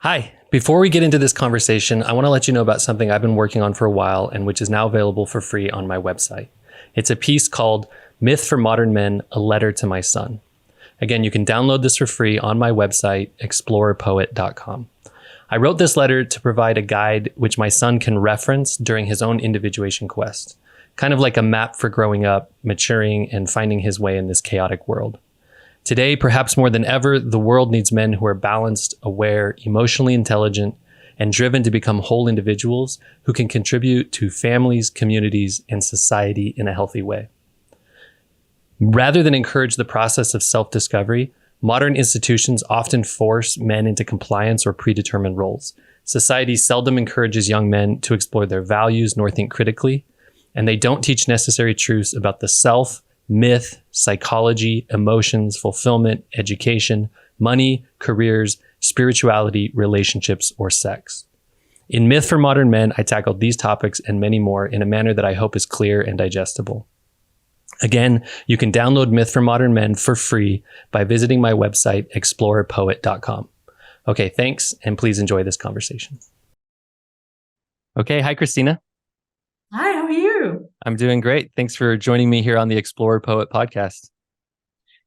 Hi. Before we get into this conversation, I want to let you know about something I've been working on for a while and which is now available for free on my website. It's a piece called Myth for Modern Men, A Letter to My Son. Again, you can download this for free on my website, explorerpoet.com. I wrote this letter to provide a guide which my son can reference during his own individuation quest, kind of like a map for growing up, maturing, and finding his way in this chaotic world. Today, perhaps more than ever, the world needs men who are balanced, aware, emotionally intelligent, and driven to become whole individuals who can contribute to families, communities, and society in a healthy way. Rather than encourage the process of self-discovery, modern institutions often force men into compliance or predetermined roles. Society seldom encourages young men to explore their values nor think critically, and they don't teach necessary truths about the self, myth, psychology, emotions, fulfillment, education, money, careers, spirituality, relationships, or sex. In Myth for Modern Men, I tackled these topics and many more in a manner that I hope is clear and digestible. Again, you can download Myth for Modern Men for free by visiting my website, explorerpoet.com. Okay, thanks, and please enjoy this conversation. Okay, hi, Kristina. Hi, how are you? I'm doing great. Thanks for joining me here on the Explorer Poet podcast.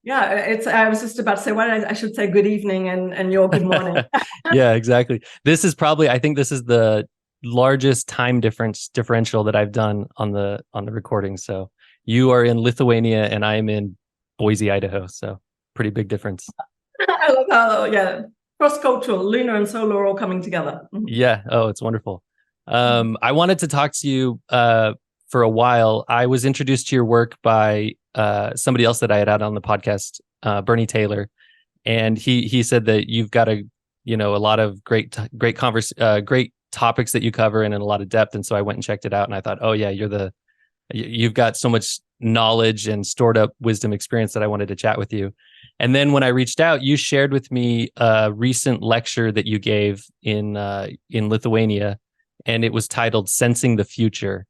Yeah, I was just about to say, I should say good evening and your good morning. Yeah, exactly. This is probably, I think this is the largest time differential that I've done on the recording. So you are in Lithuania and I'm in Boise, Idaho. So pretty big difference. I love how, cross-cultural, lunar and solar all coming together. Yeah. Oh, it's wonderful. I wanted to talk to you for a while. I was introduced to your work by somebody else that I had on the podcast, Bernie Taylor, and he said that you've got a lot of great topics that you cover and in a lot of depth. And so I went and checked it out, and I thought, oh yeah, you've got so much knowledge and stored up wisdom experience that I wanted to chat with you. And then when I reached out, you shared with me a recent lecture that you gave in Lithuania, and it was titled "Sensing the Future."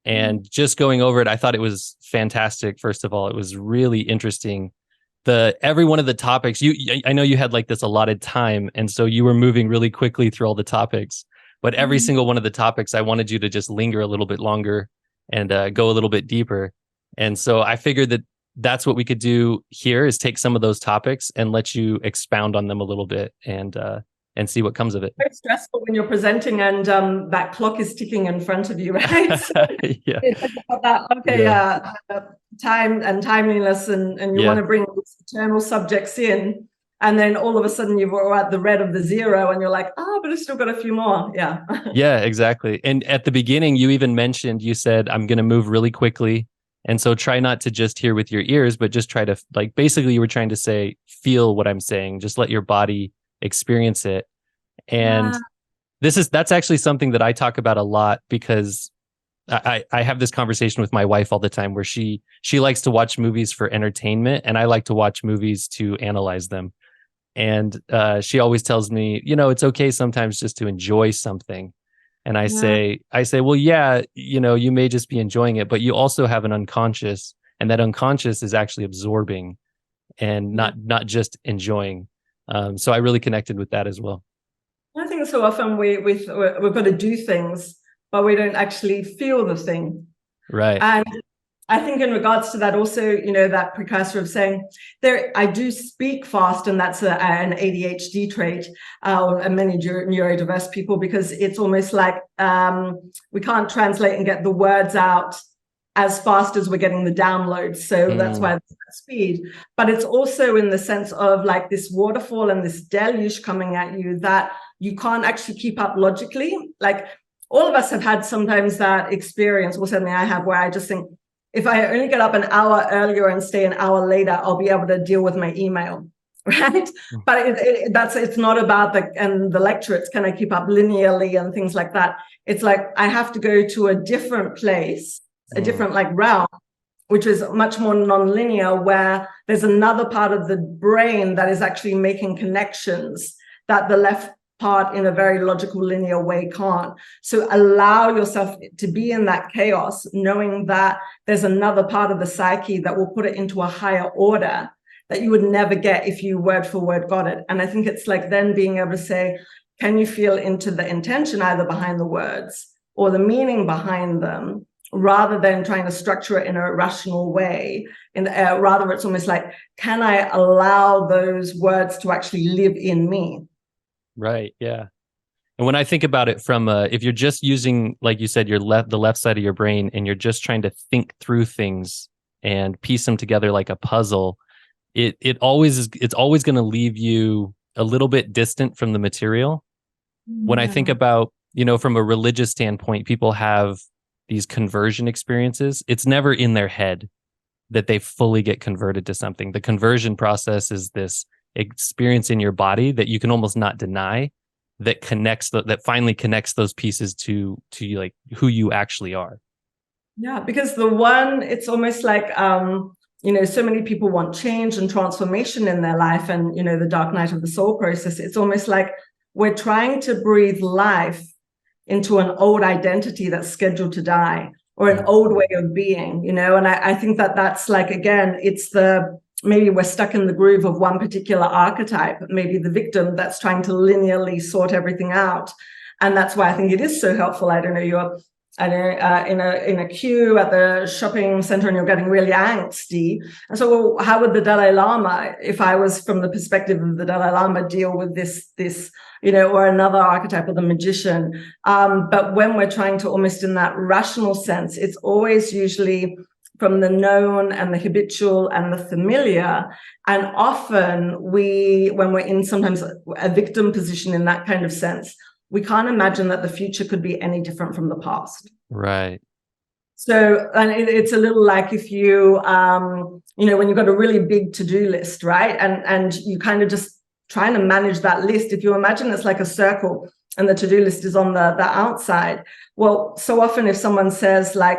And just going over it, I thought it was fantastic. First of all, it was really interesting. Every one of the topics, I know you had like this allotted time, and so you were moving really quickly through all the topics. But every single one of the topics, I wanted you to just linger a little bit longer and go a little bit deeper. And so I figured that that's what we could do here, is take some of those topics and let you expound on them a little bit and see what comes of it. Very stressful when you're presenting and that clock is ticking in front of you, right? Yeah. Time and timeliness, and you want to bring these eternal subjects in, and then all of a sudden you're at the red of the zero and you're like, but I've still got a few more. Yeah. Yeah, exactly. And at the beginning, you even mentioned, you said, I'm going to move really quickly. And so try not to just hear with your ears, but just try to, like, basically you were trying to say, feel what I'm saying, just let your body experience it. And that's actually something that I talk about a lot, because I have this conversation with my wife all the time, where she likes to watch movies for entertainment and I like to watch movies to analyze them. And she always tells me, it's okay sometimes just to enjoy something. And I say, well, yeah, you may just be enjoying it, but you also have an unconscious, and that unconscious is actually absorbing and not just enjoying. So I really connected with that as well. I think so often we've got to do things, but we don't actually feel the thing. Right. And I think in regards to that also, that precursor of saying I do speak fast, and that's an ADHD trait, and many neurodiverse people, because it's almost like we can't translate and get the words out as fast as we're getting the downloads. So that's why there's that speed. But it's also in the sense of like this waterfall and this deluge coming at you that you can't actually keep up logically. Like all of us have had sometimes that experience, or certainly I have, where I just think, if I only get up an hour earlier and stay an hour later, I'll be able to deal with my email, right? But it's not about the lecture. Can I keep up linearly and things like that? It's like I have to go to a different place, a different realm, which is much more non-linear, where there's another part of the brain that is actually making connections that the left part in a very logical linear way can't. So allow yourself to be in that chaos, knowing that there's another part of the psyche that will put it into a higher order that you would never get if you word for word got it. And I think it's like then being able to say, can you feel into the intention either behind the words or the meaning behind them, rather than trying to structure it in a rational way. Rather, it's almost like, can I allow those words to actually live in me? Right. Yeah. And when I think about it from if you're just using, like you said, the left side of your brain, and you're just trying to think through things and piece them together like a puzzle, it's always going to leave you a little bit distant from the material. When I think about, from a religious standpoint, people have these conversion experiences. It's never in their head that they fully get converted to something. The conversion process is this experience in your body that you can almost not deny, that that finally connects those pieces to like who you actually are. Yeah, because it's almost like, so many people want change and transformation in their life, and, the dark night of the soul process. It's almost like we're trying to breathe life into an old identity that's scheduled to die, or an old way of being, and I think that's like, again, it's maybe we're stuck in the groove of one particular archetype, maybe the victim that's trying to linearly sort everything out. And that's why I think it is so helpful. I don't know, you're in a queue at the shopping center and you're getting really angsty. And so, well, how would the Dalai Lama, if I was from the perspective of the Dalai Lama, deal with this, or another archetype of the magician? But when we're trying to almost in that rational sense, it's always usually from the known and the habitual and the familiar. And often when we're in sometimes a victim position in that kind of sense, we can't imagine that the future could be any different from the past. Right. So, and it's a little like if you, when you've got a really big to-do list, right? And you kind of just trying to manage that list. If you imagine it's like a circle and the to-do list is on the outside. Well, so often if someone says like,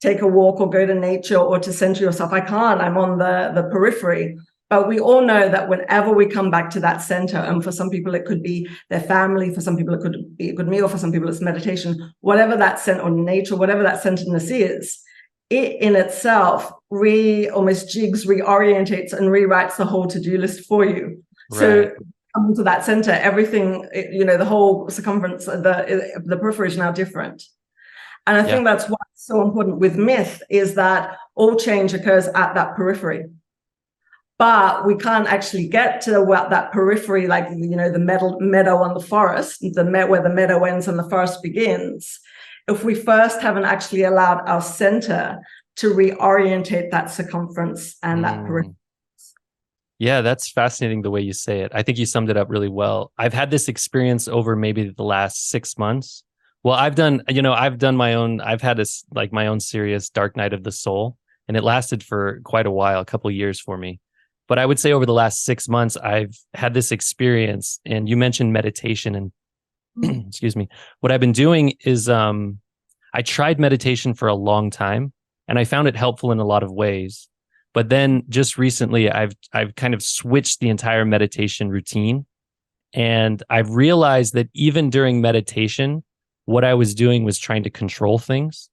take a walk or go to nature or to center yourself, I can't, I'm on the periphery. But we all know that whenever we come back to that center, and for some people it could be their family, for some people it could be a good meal, for some people it's meditation, whatever that center, or nature, whatever that centeredness is, it in itself almost reorientates and rewrites the whole to-do list for you. Right. So coming to that center, everything, the whole circumference, the periphery is now different. And I think that's what's so important with myth, is that all change occurs at that periphery. But we can't actually get to that periphery, like, the meadow on the forest, where the meadow ends and the forest begins, if we first haven't actually allowed our center to reorientate that circumference and that periphery. Yeah, that's fascinating the way you say it. I think you summed it up really well. I've had this experience over maybe the last 6 months. Well, I've had my own serious dark night of the soul, and it lasted for quite a while, a couple of years for me. But I would say over the last 6 months, I've had this experience, and you mentioned meditation, and excuse me. What I've been doing is I tried meditation for a long time, and I found it helpful in a lot of ways. But then just recently, I've kind of switched the entire meditation routine, and I've realized that even during meditation, what I was doing was trying to control things.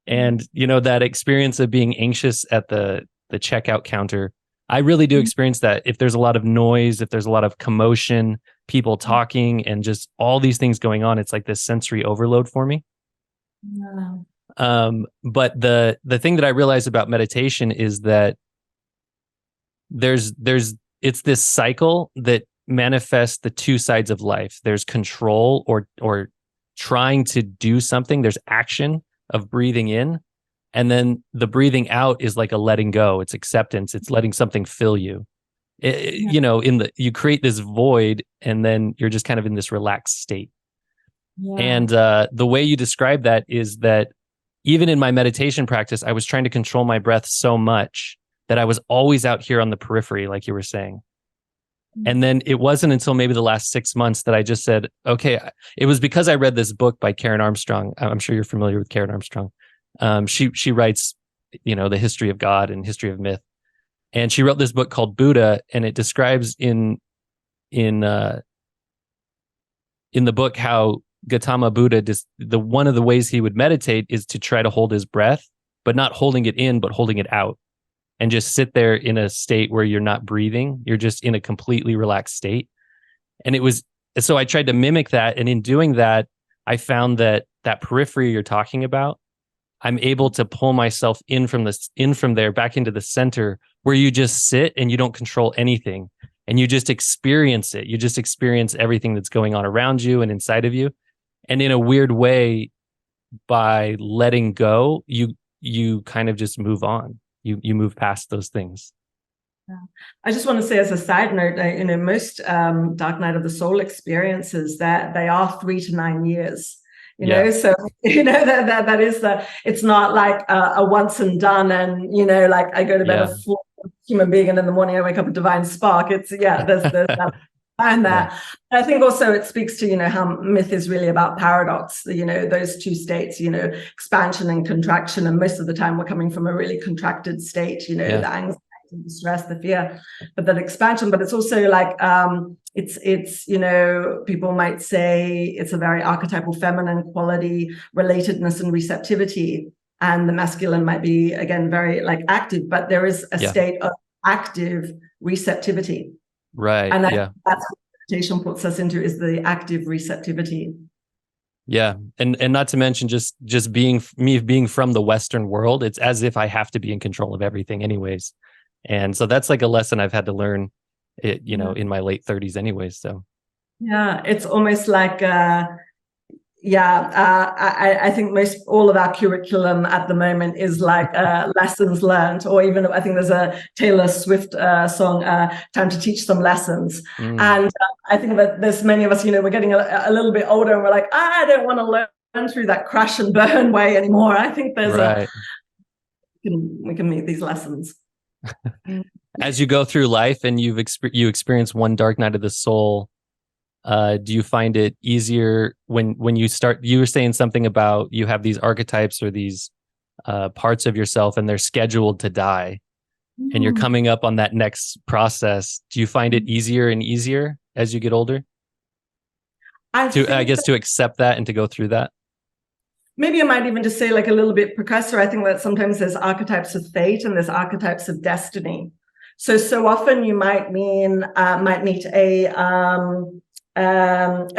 And that experience of being anxious at the checkout counter, I really do experience that. If there's a lot of noise, if there's a lot of commotion, people talking, and just all these things going on, it's like this sensory overload for me. Wow. But the thing that I realized about meditation is that it's this cycle that manifests the two sides of life. There's control or trying to do something. There's action of breathing in. And then the breathing out is like a letting go. It's acceptance. It's letting something fill you. You create this void, and then you're just kind of in this relaxed state. Yeah. And the way you describe that is that even in my meditation practice, I was trying to control my breath so much that I was always out here on the periphery, like you were saying. And then it wasn't until maybe the last 6 months that I just said, okay, it was because I read this book by Karen Armstrong. I'm sure you're familiar with Karen Armstrong. She writes, the history of God and history of myth. And she wrote this book called Buddha, and it describes in the book how Gautama Buddha, one of the ways he would meditate is to try to hold his breath, but not holding it in, but holding it out. And just sit there in a state where you're not breathing. You're just in a completely relaxed state. And it was so I tried to mimic that. And in doing that, I found that periphery you're talking about, I'm able to pull myself in from there back into the center, where you just sit and you don't control anything and you just experience it. You just experience everything that's going on around you and inside of you. And in a weird way, by letting go, you kind of just move on. You move past those things. Yeah. I just want to say, as a side note, most Dark Night of the Soul experiences, that they are 3 to 9 years. So that is it's not like a once and done, and like I go to bed a full human being and in the morning I wake up a divine spark. It's there's that and that. Yeah. I think also it speaks to how myth is really about paradox, those two states, expansion and contraction, and most of the time we're coming from a really contracted state, the anxiety, the stress, the fear, but that expansion. But it's also like it's people might say it's a very archetypal feminine quality, relatedness and receptivity, and the masculine might be again very like active, but there is a state of active receptivity, right? And that's what meditation puts us into, is the active receptivity. Yeah, and not to mention just being from the Western world, it's as if I have to be in control of everything anyways. And so that's like a lesson I've had to learn, in my late 30s anyways. So yeah, it's almost like I think all of our curriculum at the moment is like lessons learned, or even I think there's a Taylor Swift song, "Time to Teach Some Lessons." And I think that there's many of us, we're getting a little bit older, and we're like, I don't want to learn through that crash and burn way anymore. I think there's we can meet these lessons. As you go through life and you experience one dark night of the soul, do you find it easier when you start? You were saying something about you have these archetypes or these parts of yourself, and they're scheduled to die, and you're coming up on that next process. Do you find it easier and easier as you get older? I guess to accept that and to go through that. Maybe I might even just say, like a little bit precursor, I think that sometimes there's archetypes of fate and there's archetypes of destiny. So often you might meet a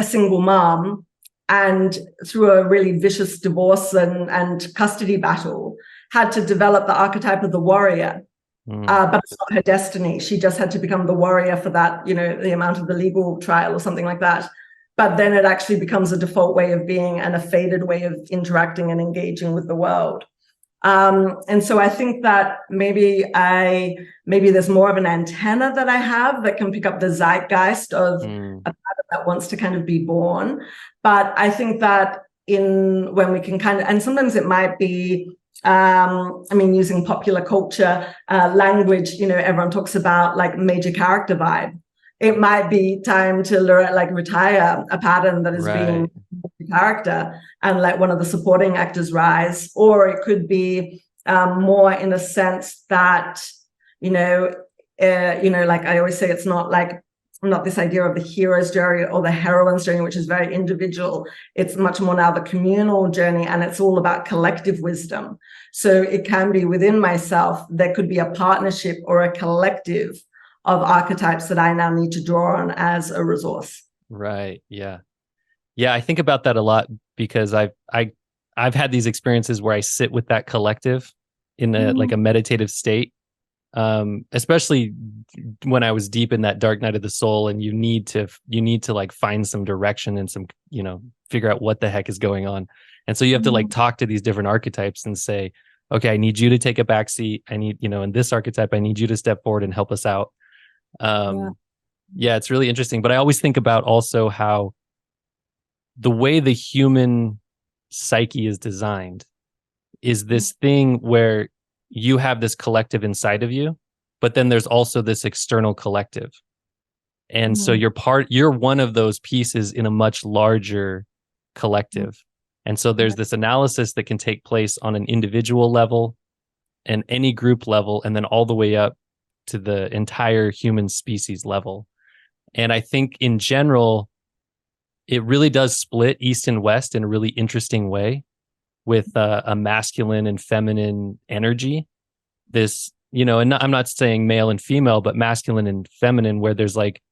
single mom, and through a really vicious divorce and custody battle, had to develop the archetype of the warrior. But it's not her destiny. She just had to become the warrior for that, the amount of the legal trial or something like that. But then it actually becomes a default way of being and a fated way of interacting and engaging with the world. And so I think that maybe there's more of an antenna that I have that can pick up the zeitgeist of a pattern that wants to kind of be born. But I think that when we can kind of, and sometimes it might be, using popular culture language, everyone talks about like major character vibe. It might be time to retire a pattern that is being character and let one of the supporting actors rise, or it could be more in a sense that like I always say, it's not this idea of the hero's journey or the heroine's journey, which is very individual. It's much more now the communal journey, and it's all about collective wisdom. So it can be within myself. There could be a partnership or a collective of archetypes that I now need to draw on as a resource. Right. Yeah. Yeah. I think about that a lot because I've had these experiences where I sit with that collective in a meditative state. Especially when I was deep in that dark night of the soul, and you need to like find some direction and some, figure out what the heck is going on. And so you have to like talk to these different archetypes and say, okay, I need you to take a back seat. I need, in this archetype, I need you to step forward and help us out. It's really interesting. But I always think about also how the way the human psyche is designed is this thing where you have this collective inside of you, but then there's also this external collective. And so you're one of those pieces in a much larger collective. And so there's this analysis that can take place on an individual level and any group level, and then all the way up to the entire human species level. And I think in general, it really does split East and West in a really interesting way, with a masculine and feminine energy. This, and I'm not saying male and female, but masculine and feminine, where there's like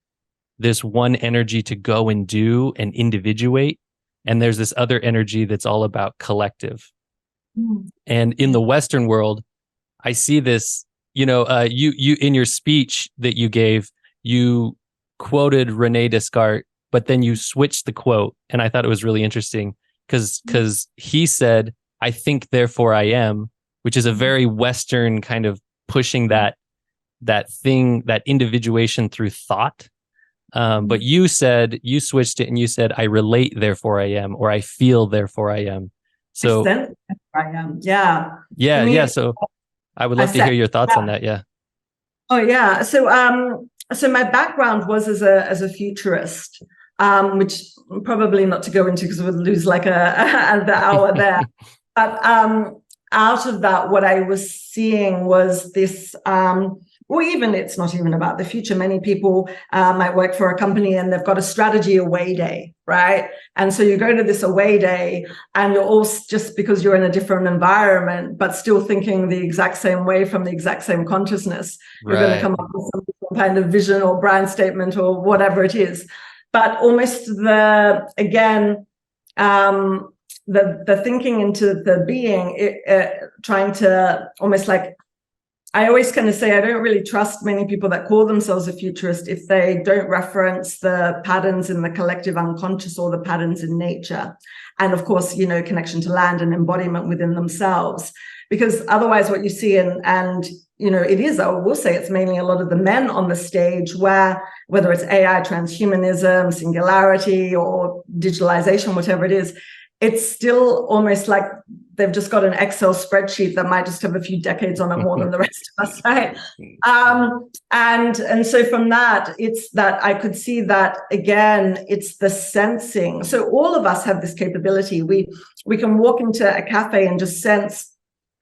this one energy to go and do and individuate. And there's this other energy that's all about collective. And in the Western world, I see this, you in your speech that you gave, you quoted Rene Descartes, but then you switched the quote. And I thought it was really interesting because he said, "I think, therefore I am," which is a very Western kind of pushing that thing, that individuation through thought. But you switched it and you said, "I relate, therefore I am," or "I feel, therefore I am." So I am. Yeah. Yeah. So I would love to hear your thoughts on that. Yeah. Oh yeah. So my background was as a futurist, which probably not to go into because we would lose like the hour there. But out of that, what I was seeing was this. Or even it's not even about the future. Many people might work for a company and they've got a strategy away day, right? And so you go to this away day and you're all just because you're in a different environment, but still thinking the exact same way from the exact same consciousness. You're going to come up with some kind of vision or brand statement or whatever it is. But almost the thinking into the being, trying to almost like, I always kind of say I don't really trust many people that call themselves a futurist if they don't reference the patterns in the collective unconscious or the patterns in nature. And of course, connection to land and embodiment within themselves. Because otherwise what you see, and it is, I will say it's mainly a lot of the men on the stage where, whether it's AI, transhumanism, singularity, or digitalization, whatever it is, it's still almost like they've just got an Excel spreadsheet that might just have a few decades on it more than the rest of us, right? And so from that, it's that I could see that, again, it's the sensing. So all of us have this capability. We can walk into a cafe and just sense,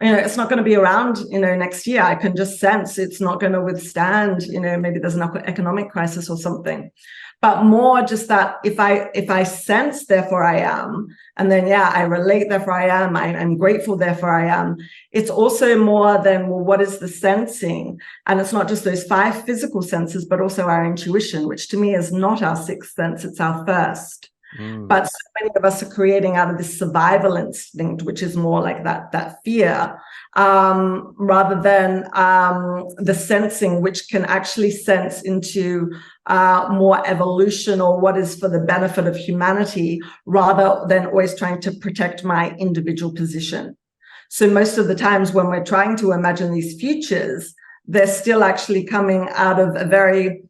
it's not going to be around, next year. I can just sense it's not going to withstand, maybe there's an economic crisis or something. But more just that if I sense, therefore I am, and then, I relate, therefore I am, I'm grateful, therefore I am. It's also more than, well, what is the sensing? And it's not just those 5 physical senses, but also our intuition, which to me is not our 6th sense, it's our first. But so many of us are creating out of this survival instinct, which is more like that fear, rather than the sensing, which can actually sense into more evolution or what is for the benefit of humanity, rather than always trying to protect my individual position. So most of the times when we're trying to imagine these futures, they're still actually coming out of a very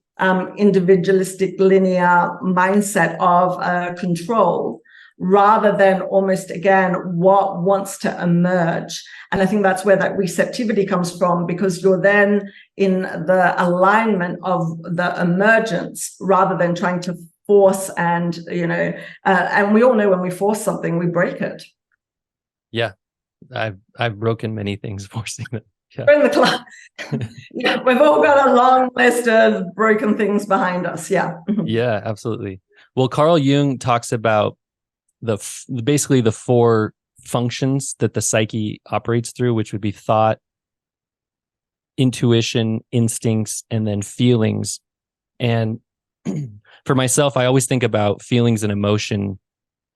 individualistic linear mindset of control, rather than almost, again, what wants to emerge. And I think that's where that receptivity comes from, because you're then in the alignment of the emergence rather than trying to force and we all know when we force something, we break it. Yeah. I've broken many things forcing it. Yeah. We're in the club. Yeah, we've all got a long list of broken things behind us. Yeah. Yeah, absolutely. Well, Carl Jung talks about basically the 4 functions that the psyche operates through, which would be thought, intuition, instincts, and then feelings. And for myself, I always think about feelings and emotion.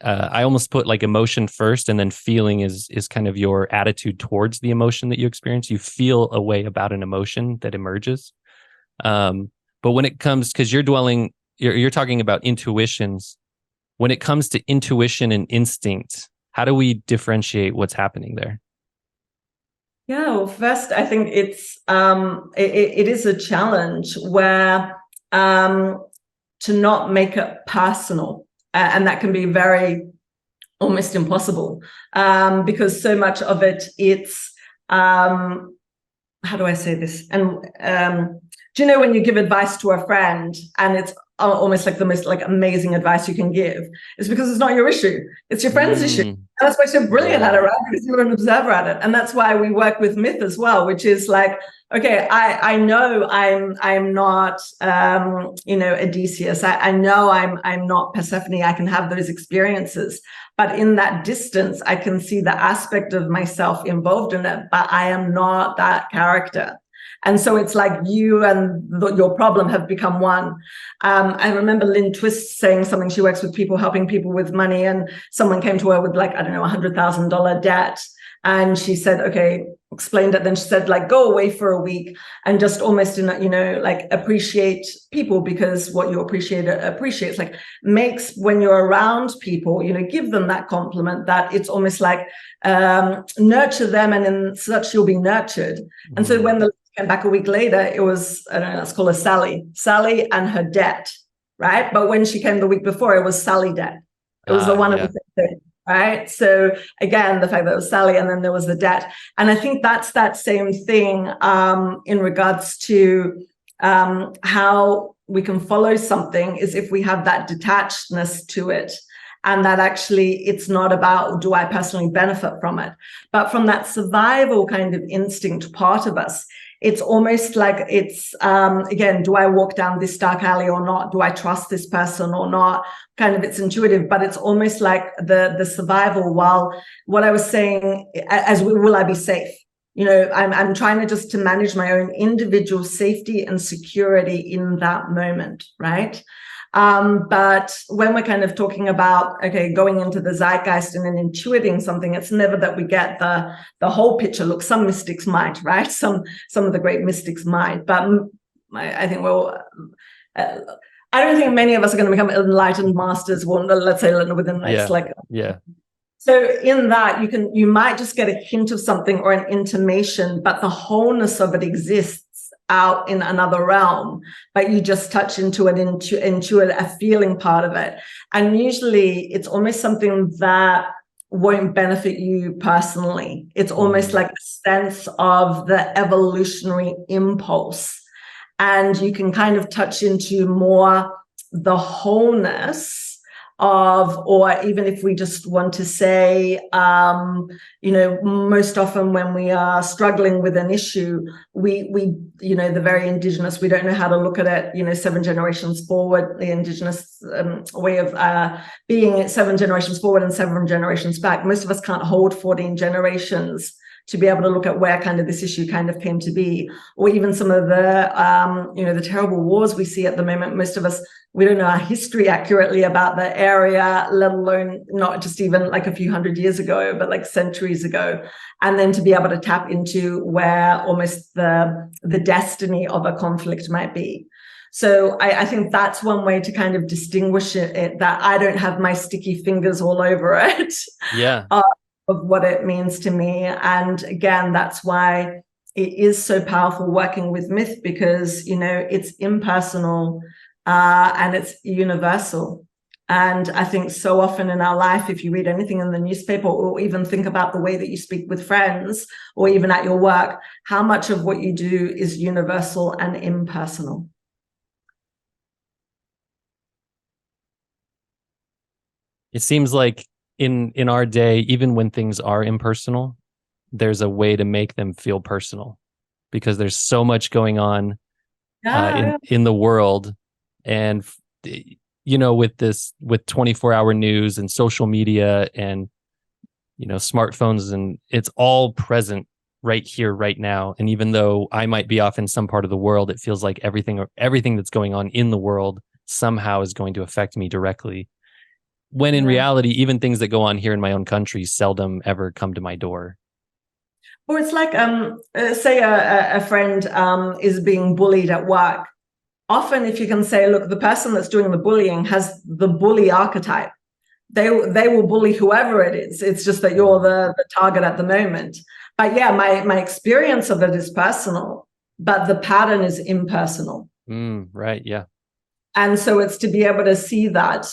I almost put like emotion first, and then feeling is kind of your attitude towards the emotion that you experience. You feel a way about an emotion that emerges. But when it comes, because you're talking about intuitions. When it comes to intuition and instinct, how do we differentiate what's happening there? Yeah, well, first, I think it's it is a challenge where to not make it personal. And that can be very almost impossible because so much of it, it's, how do I say this? And do you know when you give advice to a friend and it's almost like the most like amazing advice you can give? It's because it's not your issue. It's your friend's issue. And that's why you're brilliant at it, right? Because you're an observer at it. And that's why we work with myth as well, which is like, okay, I know I'm not Odysseus. I know I'm not Persephone. I can have those experiences, but in that distance, I can see the aspect of myself involved in it. But I am not that character. And so it's like you and your problem have become one. I remember Lynn Twist saying something. She works with people, helping people with money. And someone came to her with like, I don't know, $100,000 debt. And she said, okay, explained it. Then she said, like, go away for a week and just almost, like appreciate people, because what you appreciates, like makes when you're around people, give them that compliment, that it's almost like nurture them, and in such you'll be nurtured. Mm-hmm. And so when the came back a week later, it was, I don't know, let's call her Sally and her debt, right? But when she came the week before, it was Sally debt. It was the one of the same thing. Right. So again, the fact that it was Sally and then there was the debt. And I think that's that same thing in regards to how we can follow something, is if we have that detachedness to it. And that actually it's not about, do I personally benefit from it? But from that survival kind of instinct part of us, it's almost like it's, again, do I walk down this dark alley or not? Do I trust this person or not? Kind of, it's intuitive, but it's almost like the survival. While what I was saying, will I be safe? I'm trying to just to manage my own individual safety and security in that moment, right? But when we're kind of talking about, okay, going into the zeitgeist and then intuiting something, it's never that we get the whole picture. Look, some mystics might, right? Some of the great mystics might, but I think I don't think many of us are going to become enlightened masters, let's say within the next So in that, you might just get a hint of something or an intimation, but the wholeness of it exists out in another realm, but you just touch into it, into a feeling part of it. And usually it's almost something that won't benefit you personally. It's almost like a sense of the evolutionary impulse. And you can kind of touch into more the wholeness of, or even if we just want to say, most often when we are struggling with an issue, we the very indigenous, we don't know how to look at it, 7 generations forward, the indigenous way of being 7 generations forward and 7 generations back. Most of us can't hold 14 generations to be able to look at where kind of this issue kind of came to be, or even some of the, the terrible wars we see at the moment. Most of us, we don't know our history accurately about the area, let alone not just even like a few hundred years ago, but like centuries ago. And then to be able to tap into where almost the destiny of a conflict might be. So I think that's one way to kind of distinguish it, that I don't have my sticky fingers all over it. Yeah. Of what it means to me. And again, that's why it is so powerful working with myth, because, it's impersonal and it's universal. And I think so often in our life, if you read anything in the newspaper or even think about the way that you speak with friends or even at your work, how much of what you do is universal and impersonal. It seems like in our day, even when things are impersonal, there's a way to make them feel personal, because there's so much going on in the world. And, with 24-hour news and social media and, smartphones, and it's all present right here, right now. And even though I might be off in some part of the world, it feels like everything that's going on in the world somehow is going to affect me directly. When in reality, even things that go on here in my own country seldom ever come to my door. Or it's like, say a friend is being bullied at work. Often if you can say, look, the person that's doing the bullying has the bully archetype. They will bully whoever it is. It's just that you're the target at the moment. But yeah, my experience of it is personal, but the pattern is impersonal. Right, yeah. And so it's to be able to see that.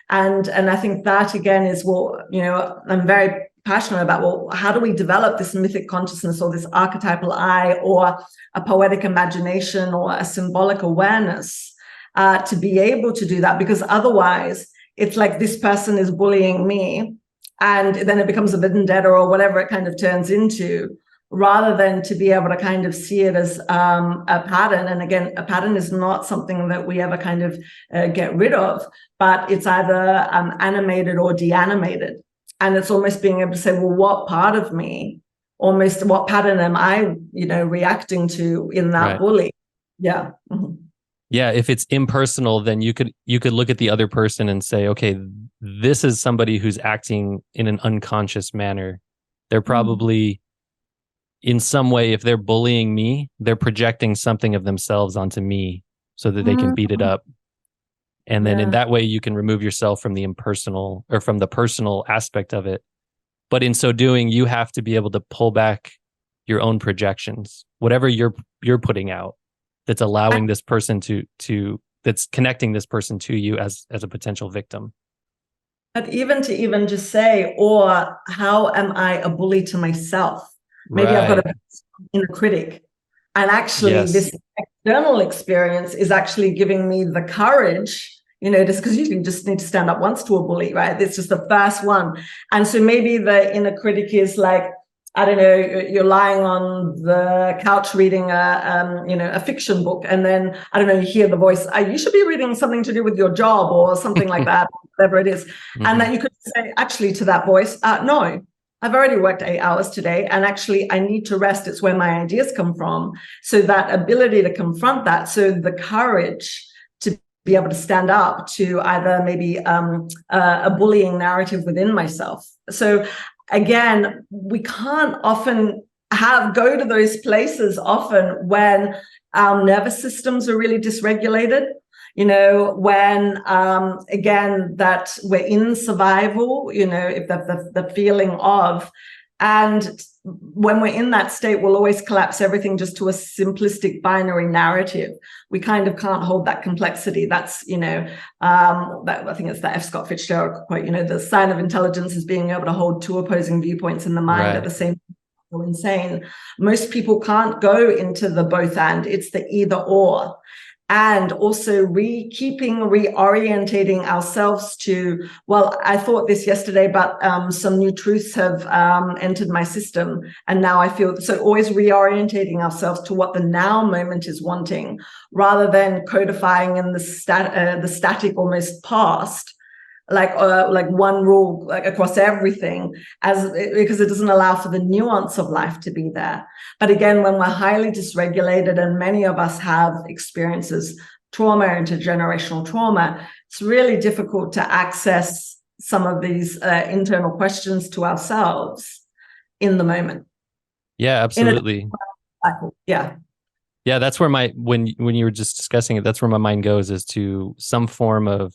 And I think that, again, is what, I'm very passionate about. Well, how do we develop this mythic consciousness or this archetypal I or a poetic imagination or a symbolic awareness to be able to do that? Because otherwise, it's like this person is bullying me, and then it becomes a vendetta or whatever it kind of turns into, rather than to be able to kind of see it as a pattern. And again, a pattern is not something that we ever kind of get rid of, but it's either animated or de-animated. And it's almost being able to say, well, what part of me almost what pattern am I, reacting to in that Right. bully? Yeah. Mm-hmm. Yeah, if it's impersonal, then you could look at the other person and say, okay, this is somebody who's acting in an unconscious manner. They're probably in some way, if they're bullying me, they're projecting something of themselves onto me so that they can beat it up. And then in that way, you can remove yourself from the impersonal or from the personal aspect of it. But in so doing, you have to be able to pull back your own projections, whatever you're putting out, that's allowing this person to that's connecting this person to you as a potential victim. But even to just say, or how am I a bully to myself? Maybe I've got a inner critic. And actually this external experience is actually giving me the courage, just because you just need to stand up once to a bully, right? It's just the first one. And so maybe the inner critic is like, I don't know, you're lying on the couch reading a fiction book, and then I don't know, you hear the voice, you should be reading something to do with your job or something like that, whatever it is. And then you could say actually to that voice, no, I've already worked 8 hours today, and actually I need to rest. It's where my ideas come from. So that ability to confront that, so the courage to be able to stand up to either maybe a bullying narrative within myself. So again, we can't often go to those places often when our nervous systems are really dysregulated, when, again, that we're in survival, if the feeling of, and when we're in that state, we'll always collapse everything just to a simplistic binary narrative. We kind of can't hold that complexity. That's, I think it's the F. Scott Fitzgerald quote, the sign of intelligence is being able to hold two opposing viewpoints in the mind at the same time. Insane. Most people can't go into the both and, it's the either or. And also reorientating ourselves to, well, I thought this yesterday, but some new truths have entered my system, and now I feel so. Always reorientating ourselves to what the now moment is wanting, rather than codifying in the static, almost past, like one rule across everything, because it doesn't allow for the nuance of life to be there. But again, when we're highly dysregulated, and many of us have experiences, trauma, intergenerational trauma, it's really difficult to access some of these internal questions to ourselves in the moment. Yeah, absolutely. Yeah, that's where when you were just discussing it, that's where my mind goes, is to some form of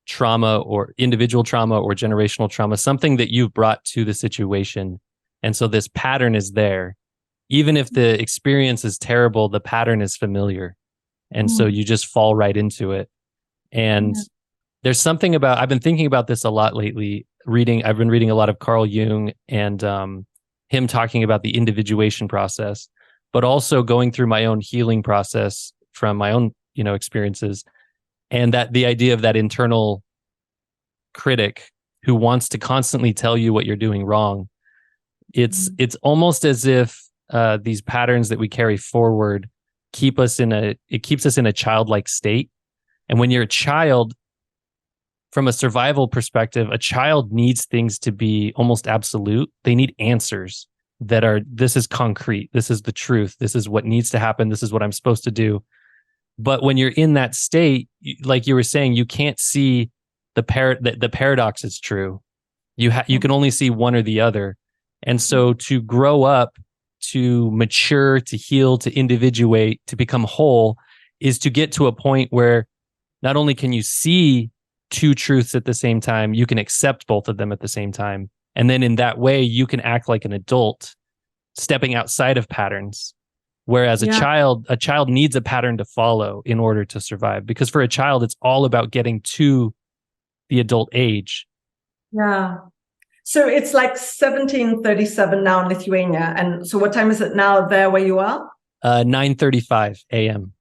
trauma or individual trauma or generational trauma, something that you've brought to the situation. And so this pattern is there. Even if the experience is terrible, the pattern is familiar. And so you just fall right into it. And there's something about, I've been thinking about this a lot lately, I've been reading a lot of Carl Jung, and him talking about the individuation process, but also going through my own healing process from my own, experiences. And that the idea of that internal critic who wants to constantly tell you what you're doing wrong. It's almost as if these patterns that we carry forward keeps us in a childlike state. And when you're a child, from a survival perspective, a child needs things to be almost absolute. They need answers that are, this is concrete. This is the truth. This is what needs to happen. This is what I'm supposed to do. But when you're in that state, like you were saying, you can't see the paradox is true. You can only see one or the other. And so to grow up, to mature, to heal, to individuate, to become whole, is to get to a point where not only can you see two truths at the same time, you can accept both of them at the same time. And then in that way, you can act like an adult, stepping outside of patterns. Whereas a child needs a pattern to follow in order to survive, because for a child, it's all about getting to the adult age. Yeah. So it's like 17:37 now in Lithuania. And so what time is it now there where you are? 9:35 a.m.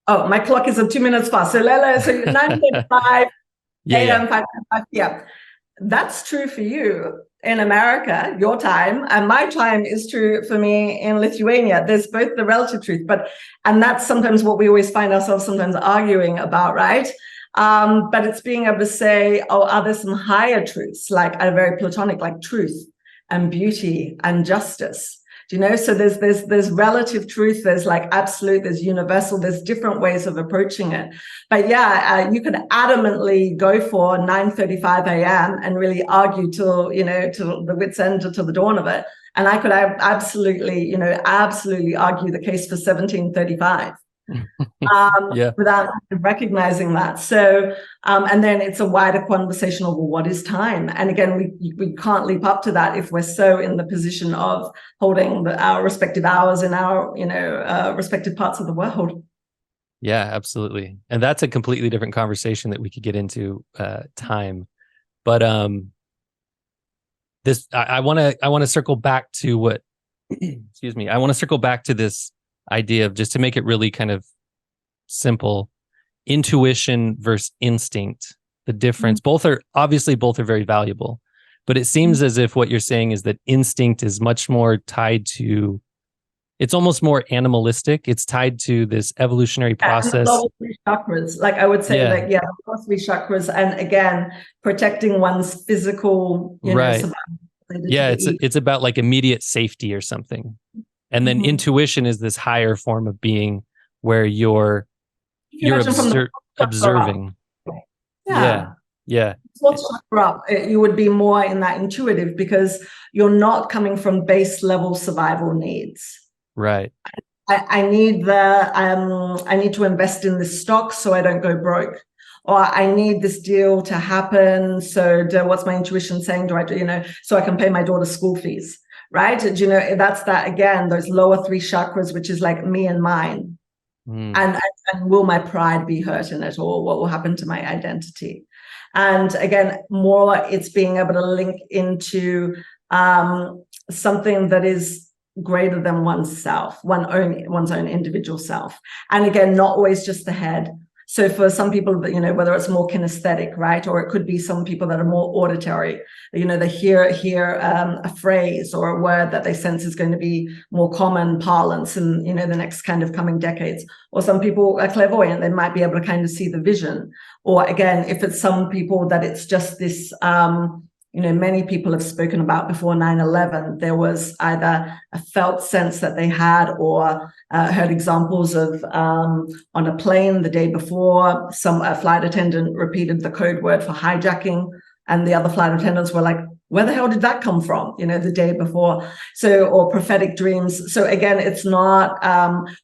Oh, my clock is 2 minutes fast. So 9:35 a.m., 5 p.m. That's true for you in America, your time, and my time is true for me in Lithuania. There's both the relative truth, and that's sometimes what we always find ourselves sometimes arguing about, right? But it's being able to say, oh, are there some higher truths, like a very Platonic, like truth? and beauty and justice. Do you know? So there's relative truth, there's like absolute, there's universal, there's different ways of approaching it. But yeah, you could adamantly go for 9:35 a.m. and really argue till the wit's end, till the dawn of it. And I could absolutely argue the case for 17:35. Without recognizing that. So, and then it's a wider conversation of, well, what is time? And again, we can't leap up to that if we're so in the position of holding our respective hours in our, respective parts of the world. Yeah, absolutely. And that's a completely different conversation that we could get into, time. But I want to circle back to what, excuse me, I want to circle back to this idea of, just to make it really kind of simple, intuition versus instinct, the difference. Both are very valuable, but it seems as if what you're saying is that instinct is much more tied to, it's almost more animalistic. It's tied to this evolutionary process. All three chakras, like I would say, all three chakras, and again, protecting one's physical, right. Yeah, it's about like immediate safety or something. And then intuition is this higher form of being where you're observing. Yeah. You would be more in that intuitive, because you're not coming from base level survival needs. Right. I need to invest in this stock so I don't go broke. Or I need this deal to happen. So what's my intuition saying? So I can pay my daughter's school fees. Right? That's that again, those lower three chakras, which is like me and mine. And will my pride be hurt in it, or what will happen to my identity? And again, more it's being able to link into something that is greater than oneself, one's own individual self. And again, not always just the head. So for some people, whether it's more kinesthetic, right? Or it could be some people that are more auditory, they hear a phrase or a word that they sense is going to be more common parlance in, the next kind of coming decades. Or some people are clairvoyant, they might be able to kind of see the vision. Or again, if it's some people that it's just this, many people have spoken about before 9/11, there was either a felt sense that they had, or heard examples of on a plane the day before, a flight attendant repeated the code word for hijacking, and the other flight attendants were like, where the hell did that come from, the day before? So, or prophetic dreams. So again, it's not,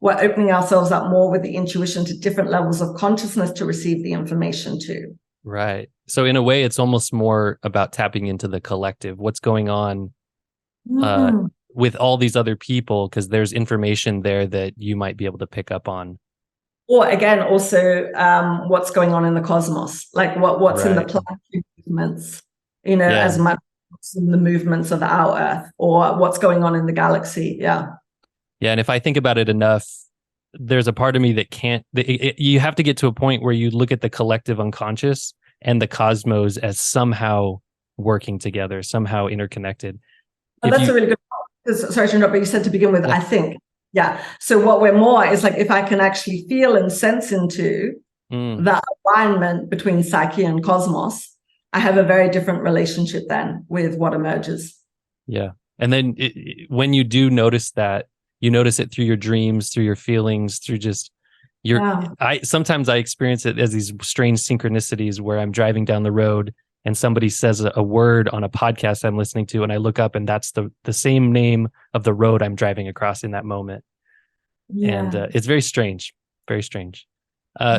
we're opening ourselves up more with the intuition to different levels of consciousness to receive the information too. Right. So in a way, it's almost more about tapping into the collective, what's going on with all these other people, because there's information there that you might be able to pick up on. Or again, also what's going on in the cosmos, like what's in the planetary movements, as much as in the movements of our Earth, or what's going on in the galaxy. Yeah. Yeah. And if I think about it enough, there's a part of me that you have to get to a point where you look at the collective unconscious and the cosmos as somehow working together, somehow interconnected. Oh, that's a really good point. Sorry to interrupt, but you said to begin with, I think. Yeah. So what we're more is like, if I can actually feel and sense into that alignment between psyche and cosmos, I have a very different relationship then with what emerges. Yeah. And then when you do notice that, you notice it through your dreams, through your feelings, through just sometimes I experience it as these strange synchronicities where I'm driving down the road and somebody says a word on a podcast I'm listening to, and I look up and that's the same name of the road I'm driving across in that moment. Yeah. And it's very strange, very strange.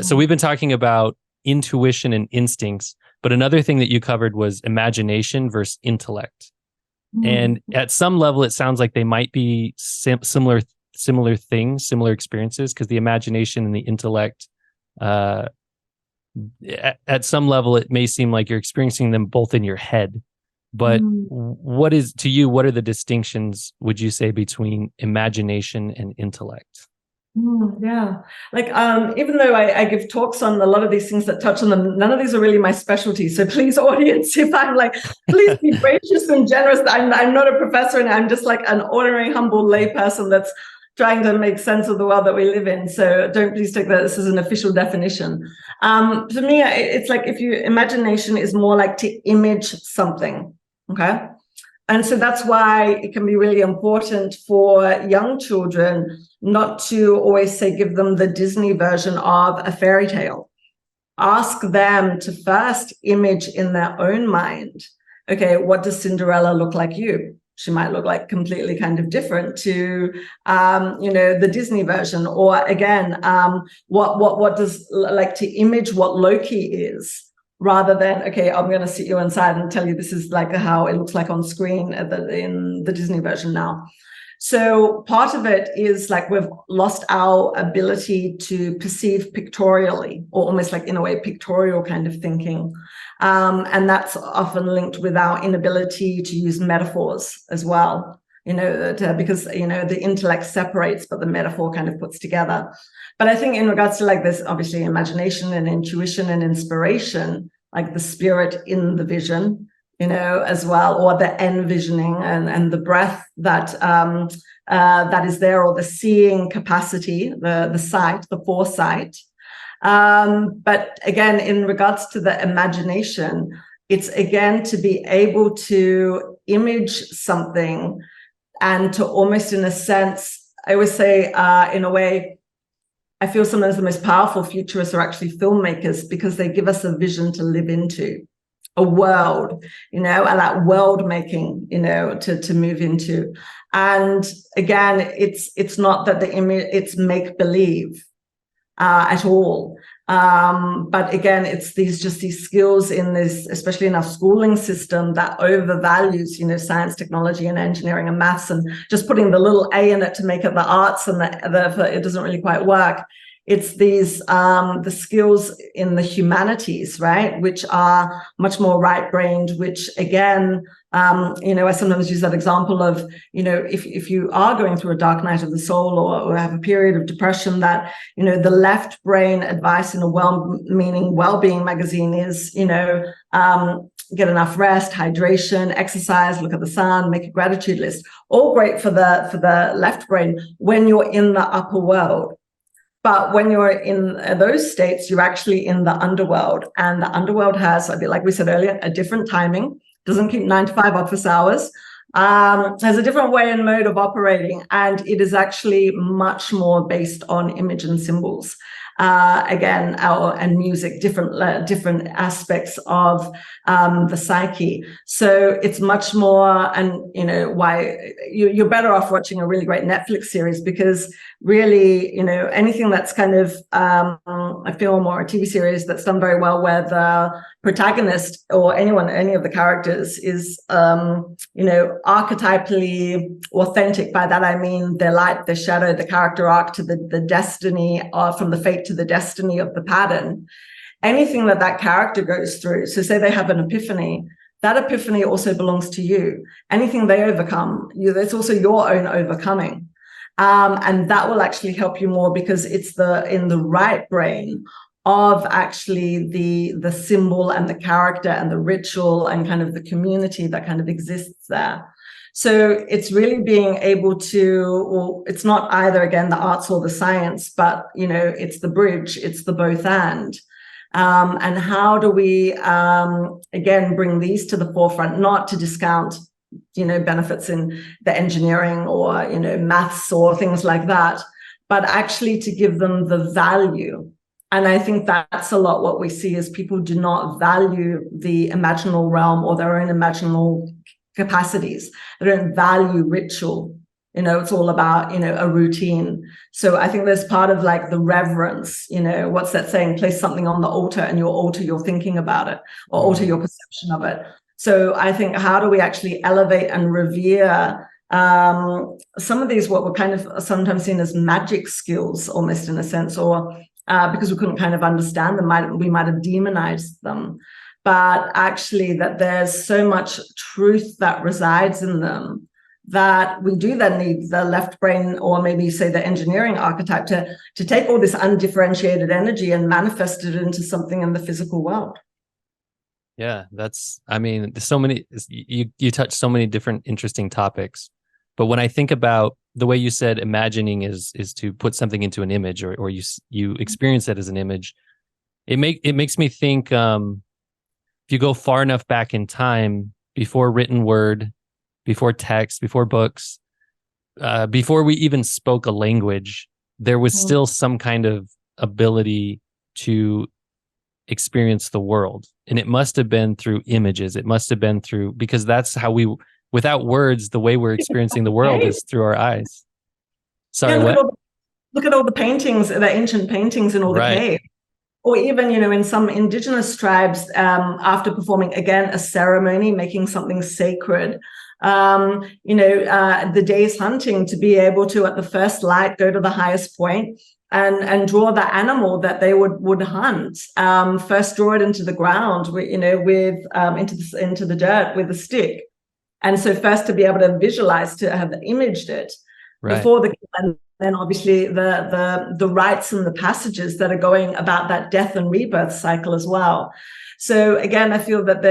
So we've been talking about intuition and instincts, but another thing that you covered was imagination versus intellect. And at some level, it sounds like they might be similar things, similar experiences, because the imagination and the intellect, at some level, it may seem like you're experiencing them both in your head. But what are the distinctions, would you say, between imagination and intellect? Yeah. Like, even though I give talks on a lot of these things that touch on them, none of these are really my specialty. So please, audience, if I'm like, please be gracious and generous. I'm not a professor, and I'm just like an ordinary, humble layperson that's trying to make sense of the world that we live in. So don't please take that this is an official definition. To me, it's like imagination is more like to image something. Okay. And so that's why it can be really important for young children not to always say, give them the Disney version of a fairy tale. Ask them to first image in their own mind, okay, what does Cinderella look like you? She might look like completely kind of different to, the Disney version. Or again, what does like to image what Loki is, rather than, okay, I'm going to sit you inside and tell you this is like how it looks like on screen in the Disney version now. So part of it is like we've lost our ability to perceive pictorially, or almost like in a way pictorial kind of thinking. And that's often linked with our inability to use metaphors as well, because, the intellect separates, but the metaphor kind of puts together. But I think in regards to like this, obviously imagination and intuition and inspiration, like the spirit in the vision, as well, or the envisioning and the breath that is there, or the seeing capacity, the sight, the foresight. But again, in regards to the imagination, it's again to be able to image something and to almost, in a sense, I always say, in a way, I feel sometimes the most powerful futurists are actually filmmakers, because they give us a vision to live into, a world, and that world making, to move into. And again, it's not that the image, it's make believe at all. But again, it's these skills in this, especially in our schooling system, that overvalues, science, technology, and engineering and maths, and just putting the little A in it to make it the arts, and it doesn't really quite work. It's these the skills in the humanities, right, which are much more right-brained, which again, I sometimes use that example of, if you are going through a dark night of the soul, or have a period of depression, that, the left brain advice in a well-meaning well-being magazine is, get enough rest, hydration, exercise, look at the sun, make a gratitude list. All great for the left brain when you're in the upper world. But when you're in those states, you're actually in the underworld. And the underworld has, like we said earlier, a different timing, doesn't keep 9 to 5 office hours, has a different way and mode of operating. And it is actually much more based on image and symbols. And music, different aspects of the psyche. So it's much more, and why you're better off watching a really great Netflix series, because really, anything that's kind of a film or a TV series that's done very well, where the protagonist or any of the characters is, archetypally authentic. By that I mean their light, their shadow, the character arc to the destiny, or from the fate to the destiny of the pattern. Anything that character goes through. So say they have an epiphany, that epiphany also belongs to you. Anything they overcome, it's also your own overcoming. And that will actually help you more, because it's in the right brain of actually the symbol and the character and the ritual and kind of the community that kind of exists there. So it's really being able to, well, it's not either, again, the arts or the science, but, it's the bridge, it's the both and how do we, again, bring these to the forefront, not to discount, benefits in the engineering or, maths or things like that, but actually to give them the value. And I think that's a lot what we see is people do not value the imaginal realm or their own imaginal capacities. They don't value ritual. It's all about, a routine. So I think there's part of like the reverence, what's that saying? Place something on the altar and you'll alter your thinking about it, or alter your perception of it. So I think, how do we actually elevate and revere some of these, what were kind of sometimes seen as magic skills, almost in a sense, or because we couldn't kind of understand them, we might have demonized them. But actually that there's so much truth that resides in them that we do then need the left brain, or maybe say the engineering archetype, to take all this undifferentiated energy and manifest it into something in the physical world. Yeah, there's so many, you touch so many different interesting topics. But when I think about the way you said imagining is to put something into an image, or you experience it as an image, it makes me think, if you go far enough back in time, before written word, before text, before books, before we even spoke a language, there was still some kind of ability to experience the world. And it must have been through images. It must have been through, because that's how we, without words, the way we're experiencing the world is through our eyes. Sorry, yeah, what? Look at all the paintings, the ancient paintings in all the caves. Or even, in some indigenous tribes, after performing, again, a ceremony, making something sacred, the day's hunting, to be able to, at the first light, go to the highest point and draw the animal that they would hunt. First draw it into the ground, into the dirt with a stick. And so first to be able to visualize, to have imaged it before and then obviously the rites and the passages that are going about that death and rebirth cycle as well. So again, I feel that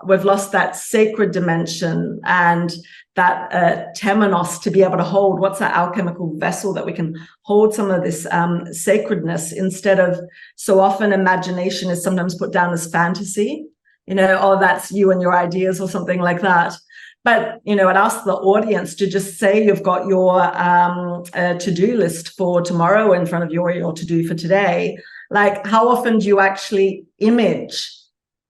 we've lost that sacred dimension and that temenos, to be able to hold, what's that alchemical vessel that we can hold some of this sacredness, instead of, so often imagination is sometimes put down as fantasy, oh, that's you and your ideas or something like that. But, I'd ask the audience to just say you've got your to-do list for tomorrow in front of you, or your to-do for today. Like, how often do you actually image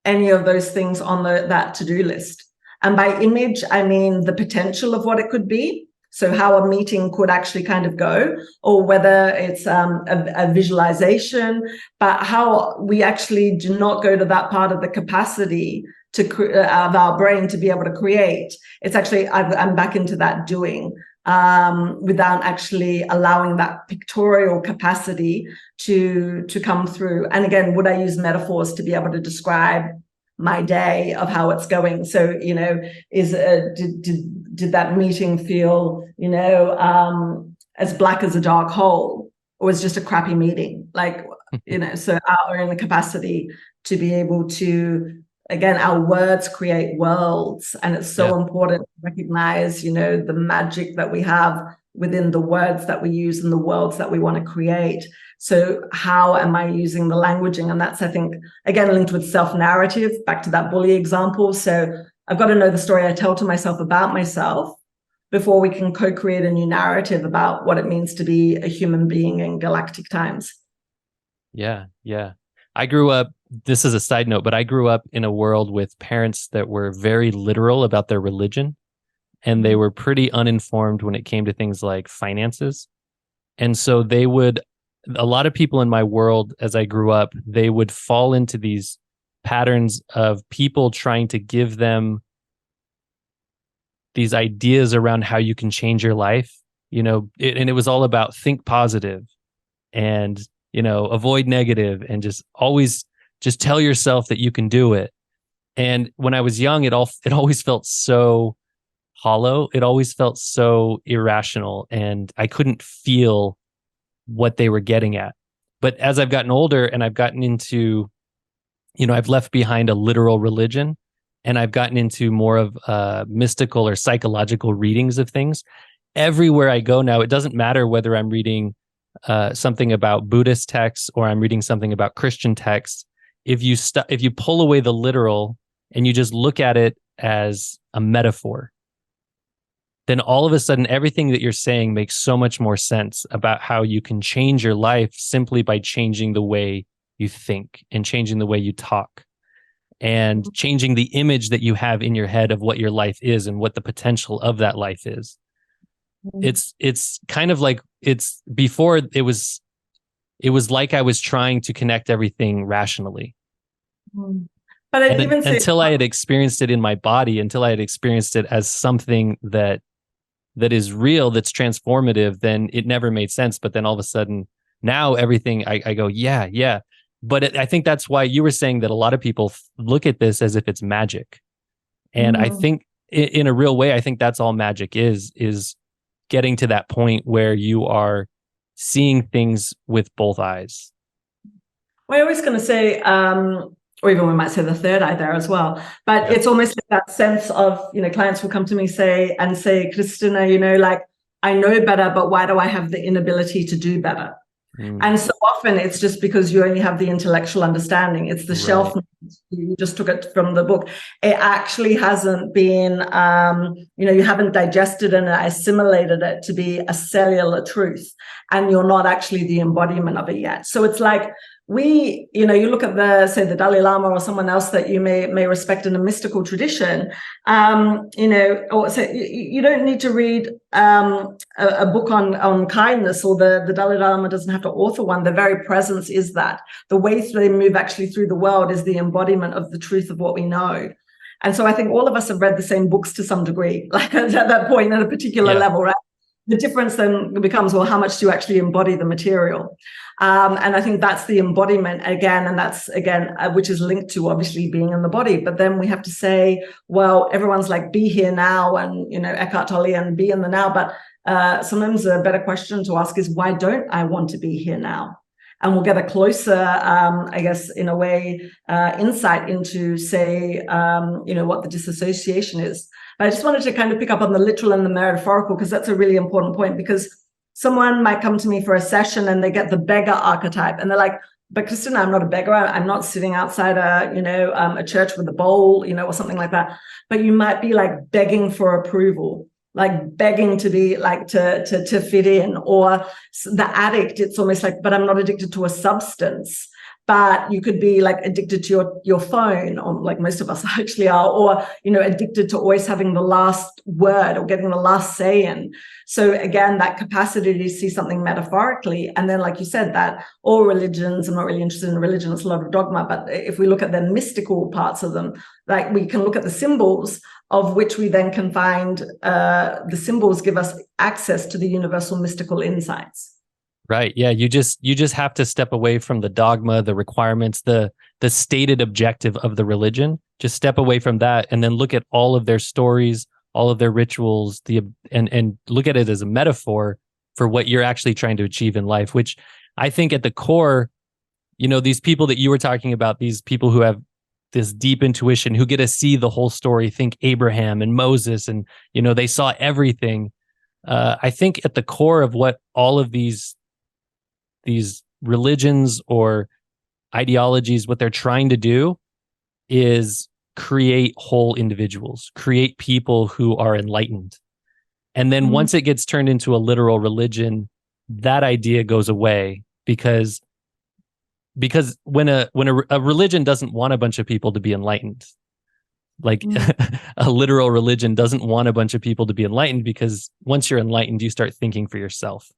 any of those things on that to-do list? And by image, I mean the potential of what it could be. So how a meeting could actually kind of go, or whether it's a visualization, but how we actually do not go to that part of the capacity of our brain to be able to create. It's actually, I'm back into that doing, without actually allowing that pictorial capacity to come through. And again, would I use metaphors to be able to describe my day of how it's going? So, did that meeting feel, as black as a dark hole, or was just a crappy meeting? Like, so our in the capacity to be able to, again, our words create worlds, and it's so important to recognize, the magic that we have within the words that we use and the worlds that we want to create. So how am I using the languaging? And that's, I think, again, linked with self-narrative, back to that bully example. So I've got to know the story I tell to myself about myself before we can co-create a new narrative about what it means to be a human being in galactic times. Yeah. I grew up, this is a side note, but I grew up in a world with parents that were very literal about their religion, and they were pretty uninformed when it came to things like finances. And so a lot of people in my world, as I grew up, they would fall into these patterns of people trying to give them these ideas around how you can change your life, and it was all about think positive and, avoid negative, and just always just tell yourself that you can do it. And when I was young, it always felt so hollow. It always felt so irrational, and I couldn't feel what they were getting at. But as I've gotten older and I've gotten into, I've left behind a literal religion, and I've gotten into more of mystical or psychological readings of things. Everywhere I go now, it doesn't matter whether I'm reading something about Buddhist texts or I'm reading something about Christian texts. If you pull away the literal and you just look at it as a metaphor, then all of a sudden everything that you're saying makes so much more sense about how you can change your life simply by changing the way you think and changing the way you talk and changing the image that you have in your head of what your life is and what the potential of that life is. It's kind of like, it's before it was like I was trying to connect everything rationally. But until I had experienced it in my body, until I had experienced it as something that is real, that's transformative, then it never made sense. But then all of a sudden, now everything I go, yeah. But I think that's why you were saying that a lot of people look at this as if it's magic. And I think in a real way, I think that's all magic is getting to that point where you are seeing things with both eyes. We're always going to say, or even we might say the third eye there as well. But it's almost like that sense of, clients will come to me say, Kristina, like, I know better, but why do I have the inability to do better? And so often it's just because you only have the intellectual understanding. It's the shelf you just took it from the book, it actually hasn't been, you haven't digested and assimilated it to be a cellular truth, and you're not actually the embodiment of it yet. So it's like, you look at the Dalai Lama or someone else that you may respect in a mystical tradition, or say you don't need to read a book on kindness, or the Dalai Lama doesn't have to author one. The very presence is that. The way they move actually through the world is the embodiment of the truth of what we know. And so I think all of us have read the same books to some degree, like at that point at a particular level, right? The difference then becomes, well, how much do you actually embody the material? And I think that's the embodiment again, and that's again, which is linked to obviously being in the body. But then we have to say, well, everyone's like, be here now, and Eckhart Tolle and be in the now. But sometimes a better question to ask is, why don't I want to be here now? And we'll get a closer, I guess, in a way, insight into, say, what the disassociation is. But I just wanted to kind of pick up on the literal and the metaphorical, because that's a really important point, because someone might come to me for a session and they get the beggar archetype and they're like, but Kristina, I'm not a beggar. I'm not sitting outside a church with a bowl, or something like that. But you might be like begging for approval, like begging to be like to fit in. Or the addict, it's almost like, but I'm not addicted to a substance. But you could be like addicted to your phone, or like most of us actually are, or, addicted to always having the last word or getting the last say in. So again, that capacity to see something metaphorically. And then, like you said, that all religions, I'm not really interested in religion, it's a lot of dogma, but if we look at the mystical parts of them, like we can look at the symbols, of which we then can find the symbols give us access to the universal mystical insights. Right. Yeah. You just have to step away from the dogma, the requirements, the stated objective of the religion. Just step away from that and then look at all of their stories, all of their rituals, and look at it as a metaphor for what you're actually trying to achieve in life, which I think at the core, these people that you were talking about, these people who have this deep intuition, who get to see the whole story, think Abraham and Moses, and, they saw everything. I think at the core of what all of these religions or ideologies, what they're trying to do is create whole individuals, create people who are enlightened. And then once it gets turned into a literal religion, that idea goes away, because when a religion doesn't want a bunch of people to be enlightened, like a literal religion doesn't want a bunch of people to be enlightened, because once you're enlightened, you start thinking for yourself.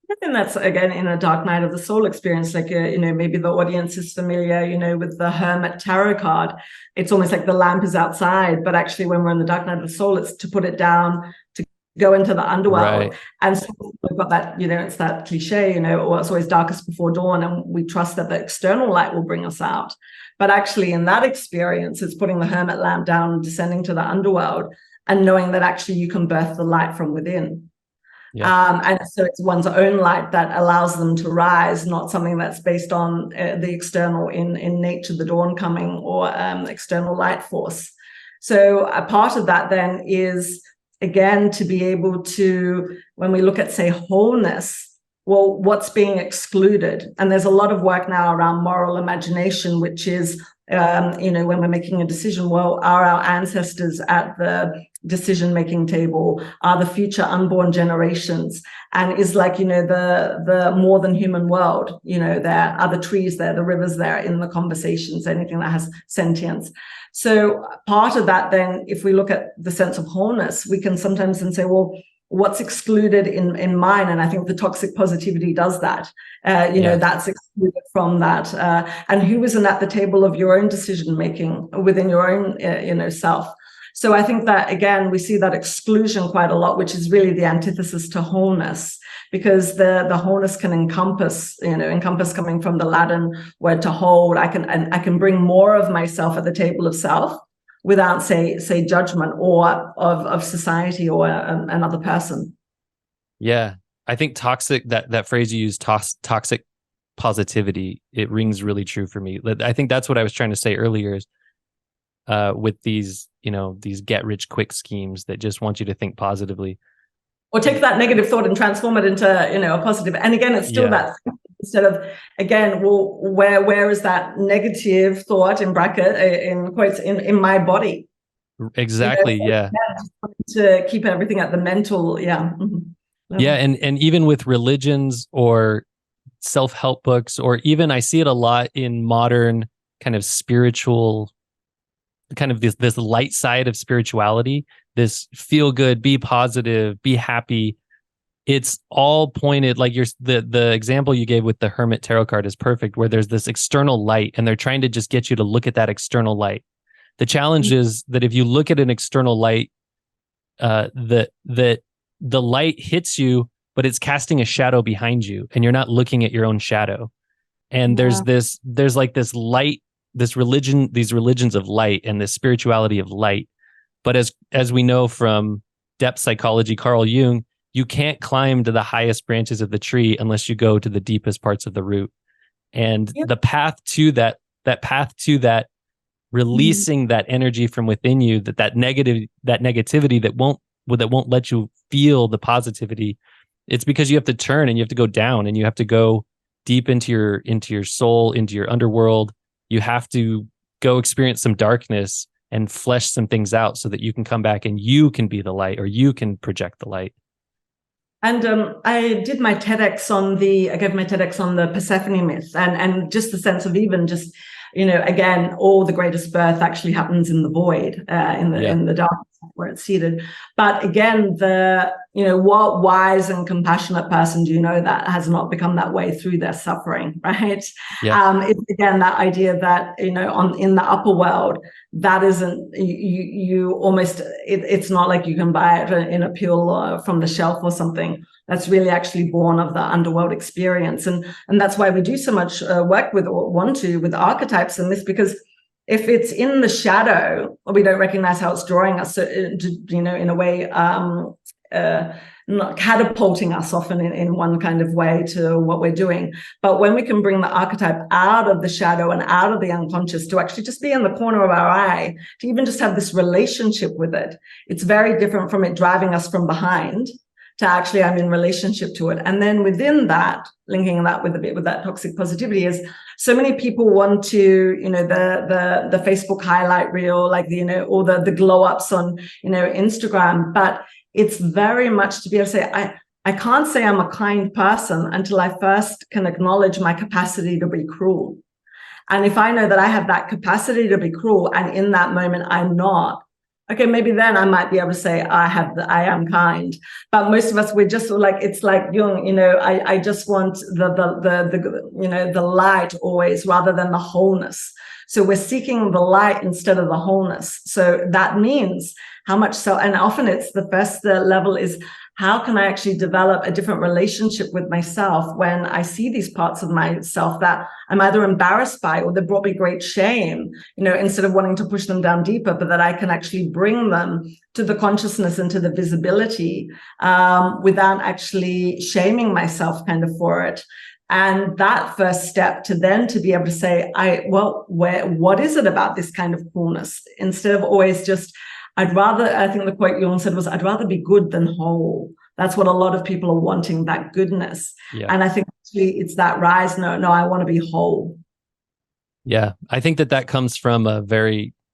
I think that's, again, in a dark night of the soul experience, like, maybe the audience is familiar, with the Hermit tarot card. It's almost like the lamp is outside, but actually when we're in the dark night of the soul, it's to put it down, to go into the underworld. Right. And so we've got that, it's that cliche, or it's always darkest before dawn, and we trust that the external light will bring us out. But actually in that experience, it's putting the hermit lamp down and descending to the underworld, and knowing that actually you can birth the light from within. Yeah. And so it's one's own light that allows them to rise, not something that's based on the external in nature, the dawn coming, or external light force. So a part of that then is, again, to be able to, when we look at, say, wholeness, well, what's being excluded? And there's a lot of work now around moral imagination, which is, when we're making a decision, well, are our ancestors at the decision-making table? Are the future unborn generations? And is like, the more than human world, there are the trees there, the rivers there in the conversations, anything that has sentience. So part of that then, if we look at the sense of wholeness, we can sometimes then say, well, what's excluded in mine? And I think the toxic positivity does that. That's excluded from that. And who isn't at the table of your own decision making within your own, self? So I think that, again, we see that exclusion quite a lot, which is really the antithesis to wholeness, because the wholeness can encompass coming from the Latin word to hold. I can bring more of myself at the table of self, without say judgment or of society or another person. Yeah, I think toxic, that phrase you used, toxic positivity, it rings really true for me. I think that's what I was trying to say earlier, is with these get rich quick schemes that just want you to think positively, or take that negative thought and transform it into a positive. And again, it's still that instead of, again, well, where is that negative thought in bracket, in quotes, in my body? Exactly. You know, to keep everything at the mental. Yeah. Mm-hmm. Yeah. And even with religions or self-help books, or even I see it a lot in modern kind of spiritual, kind of this light side of spirituality, this feel good, be positive, be happy. It's all pointed, like the example you gave with the Hermit Tarot card is perfect, where there's this external light and they're trying to just get you to look at that external light. The challenge is that if you look at an external light, the light hits you, but it's casting a shadow behind you, and you're not looking at your own shadow. And there's like this light, these religions of light and this spirituality of light. But as we know from depth psychology, Carl Jung, you can't climb to the highest branches of the tree unless you go to the deepest parts of the root. And the path to that releasing that energy from within you, that negativity that won't let you feel the positivity, it's because you have to turn and you have to go down and you have to go deep into your soul, into your underworld. You have to go experience some darkness and flesh some things out so that you can come back and you can be the light, or you can project the light. And I gave my TEDx on the Persephone myth, and just the sense of even just, again, all the greatest birth actually happens in the void, in the darkness where it's seated. But again, what wise and compassionate person do you know that has not become that way through their suffering, right? It's again that idea that in the upper world, that isn't you almost, it's not like you can buy it in a pill from the shelf or something. That's really actually born of the underworld experience, and that's why we do so much work with archetypes and this, because if it's in the shadow, we don't recognize how it's drawing us, in a way, not catapulting us often in one kind of way to what we're doing. But when we can bring the archetype out of the shadow and out of the unconscious to actually just be in the corner of our eye, to even just have this relationship with it, it's very different from it driving us from behind to actually I'm in relationship to it. And then within that, linking that with a bit with that toxic positivity, is so many people want to, the Facebook highlight reel, like or the glow ups on, Instagram, but it's very much to be able to say, I can't say I'm a kind person until I first can acknowledge my capacity to be cruel. And if I know that I have that capacity to be cruel, and in that moment I'm not, okay, maybe then I might be able to say I am kind. But most of us, we're just like, it's like Jung, I just want the light always, rather than the wholeness. So we're seeking the light instead of the wholeness. So that means how much so, and often it's the first level is, how can I actually develop a different relationship with myself when I see these parts of myself that I'm either embarrassed by or they brought me great shame, instead of wanting to push them down deeper, but that I can actually bring them to the consciousness and to the visibility without actually shaming myself kind of for it. And that first step to be able to say, what is it about this kind of coolness? Instead of always just, I think the quote Jung said was, I'd rather be good than whole. That's what a lot of people are wanting, that goodness. Yeah. And I think actually it's that rise. No, I want to be whole. Yeah. I think that comes from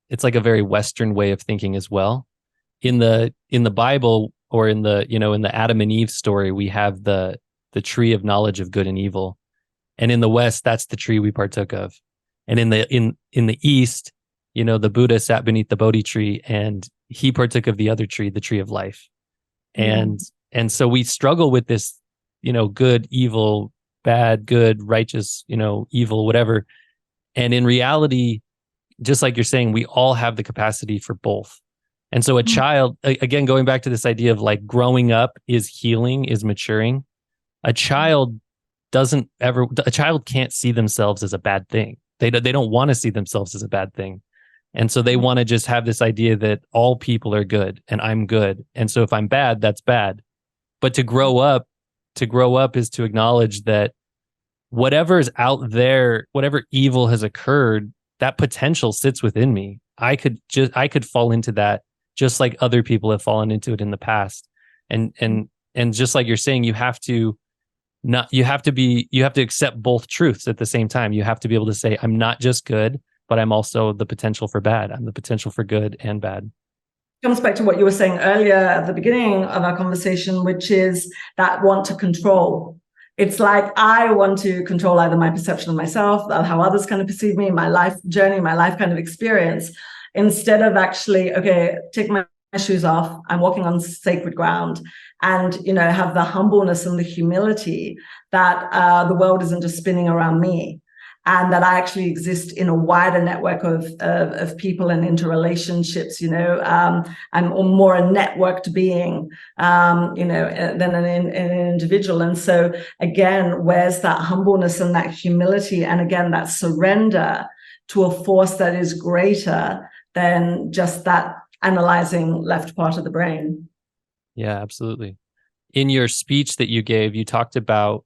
it's like a very Western way of thinking as well. In the Bible, or in the Adam and Eve story, we have the tree of knowledge of good and evil. And in the West, that's the tree we partook of. And in the East, the Buddha sat beneath the Bodhi tree and he partook of the other tree, the tree of life. And so we struggle with this, good, evil, bad, good, righteous, evil, whatever. And in reality, just like you're saying, we all have the capacity for both. And so a child, again, going back to this idea of like growing up is healing, is maturing. A child can't see themselves as a bad thing. They don't want to see themselves as a bad thing. And so they want to just have this idea that all people are good and I'm good. And so if I'm bad, that's bad. But to grow up is to acknowledge that whatever is out there, whatever evil has occurred, that potential sits within me. I could fall into that just like other people have fallen into it in the past. And just like you're saying, you have to not, you have to accept both truths at the same time. You have to be able to say, I'm not just good, but I'm also the potential for bad. I'm the potential for good and bad. Comes back to what you were saying earlier at the beginning of our conversation, which is that want to control. It's like I want to control either my perception of myself, how others kind of perceive me, my life journey, my life kind of experience, instead of actually, okay, take my shoes off. I'm walking on sacred ground, and have the humbleness and the humility that the world isn't just spinning around me, and that I actually exist in a wider network of people and interrelationships. I'm more a networked being, than an individual. And so again, where's that humbleness and that humility, and again, that surrender to a force that is greater than just that analyzing left part of the brain. Yeah, absolutely. In your speech that you gave, you talked about,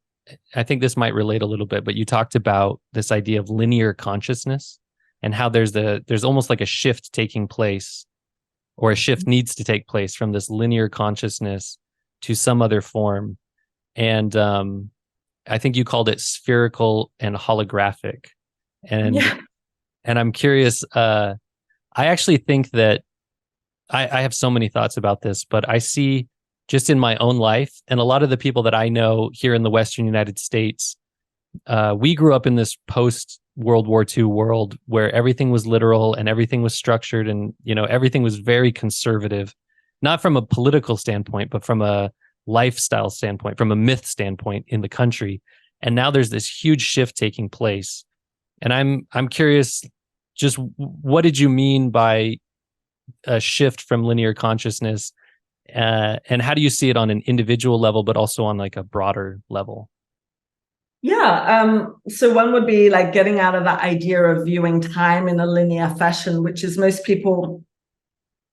I think this might relate a little bit, but you talked about this idea of linear consciousness and how there's almost like a shift taking place, or a shift needs to take place from this linear consciousness to some other form. And I think you called it spherical and holographic. And and I'm curious, I actually think that I have so many thoughts about this, but I see just in my own life, and a lot of the people that I know here in the Western United States, we grew up in this post-World War II world where everything was literal and everything was structured, and everything was very conservative, not from a political standpoint, but from a lifestyle standpoint, from a myth standpoint in the country. And now there's this huge shift taking place. And I'm curious, just what did you mean by a shift from linear consciousness? And how do you see it on an individual level, but also on like a broader level? Yeah. So one would be like getting out of that idea of viewing time in a linear fashion, which is most people,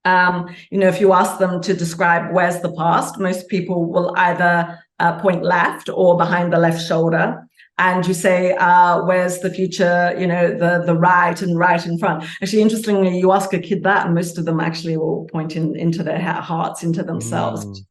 if you ask them to describe where's the past, most people will either point left or behind the left shoulder. And you say, where's the future, the right and right in front. Actually, interestingly, you ask a kid that, and most of them actually will point into their hearts, into themselves.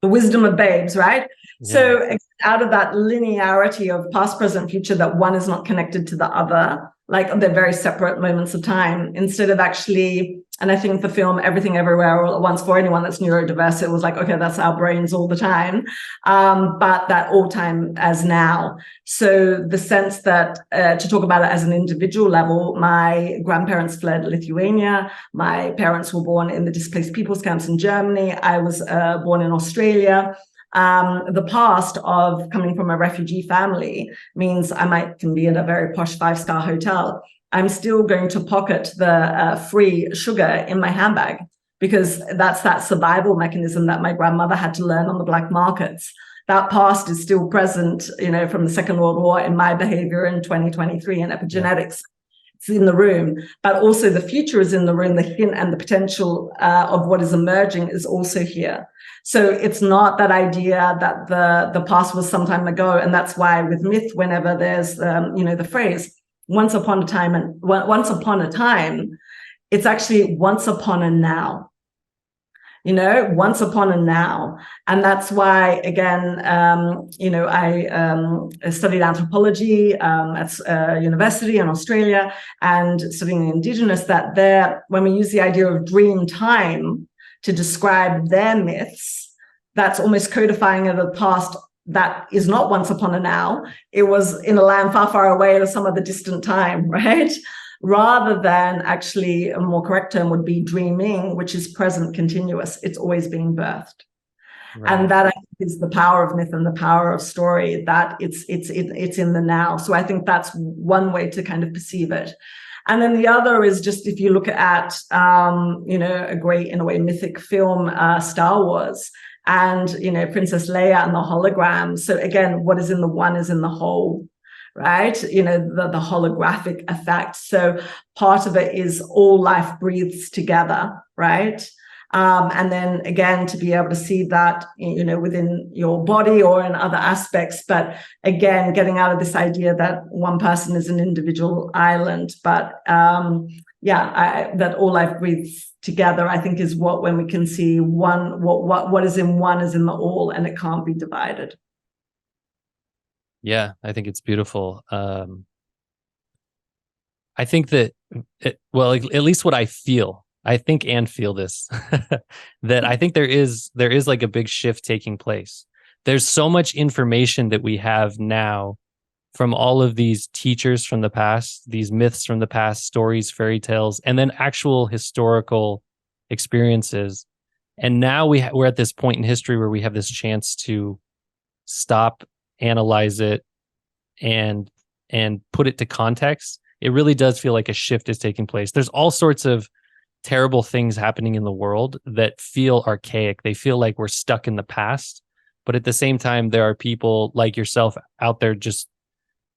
The wisdom of babes, right? Yeah. So out of that linearity of past, present, future, that one is not connected to the other, like they're very separate moments of time, instead of actually, and I think the film Everything Everywhere All at Once, for anyone that's neurodiverse, it was like, okay, that's our brains all the time, but that all time as now. So the sense that to talk about it as an individual level, my grandparents fled Lithuania, my parents were born in the displaced peoples camps in Germany, I was born in Australia. The past of coming from a refugee family means I can be in a very posh 5-star hotel. I'm still going to pocket the free sugar in my handbag, because that's that survival mechanism that my grandmother had to learn on the black markets. That past is still present, from the Second World War in my behavior in 2023 in epigenetics. It's in the room, but also the future is in the room. The hint and the potential of what is emerging is also here. So it's not that idea that the past was some time ago. And that's why with myth, whenever there's, the phrase, once upon a time, it's actually once upon a now. Once upon a now. And that's why, again, I studied anthropology at university in Australia, and studying Indigenous, that there, when we use the idea of dream time to describe their myths, that's almost codifying of the past that is not once upon a now. It was in a land far, far away at some other distant time, right? Rather than, actually, a more correct term would be dreaming, which is present continuous. It's always being birthed. Right. And that, I think, is the power of myth and the power of story, that it's in the now. So I think that's one way to kind of perceive it. And then the other is just, if you look at, a great, in a way, mythic film, Star Wars, and, Princess Leia and the hologram. So again, what is in the one is in the whole, right? The holographic effect. So part of it is all life breathes together, right? And then again, to be able to see that, within your body or in other aspects, but again, getting out of this idea that one person is an individual island, but that all life breathes together, I think, is what, when we can see one, what is in one is in the all, and it can't be divided. Yeah, I think it's beautiful. I think that, at least what I feel, I think and feel this, that I think there is like a big shift taking place. There's so much information that we have now from all of these teachers from the past, these myths from the past, stories, fairy tales, and then actual historical experiences. And now we're at this point in history where we have this chance to stop, analyze it, and put it to context. It really does feel like a shift is taking place. There's all sorts of terrible things happening in the world that feel archaic. They feel like we're stuck in the past. But at the same time, there are people like yourself out there just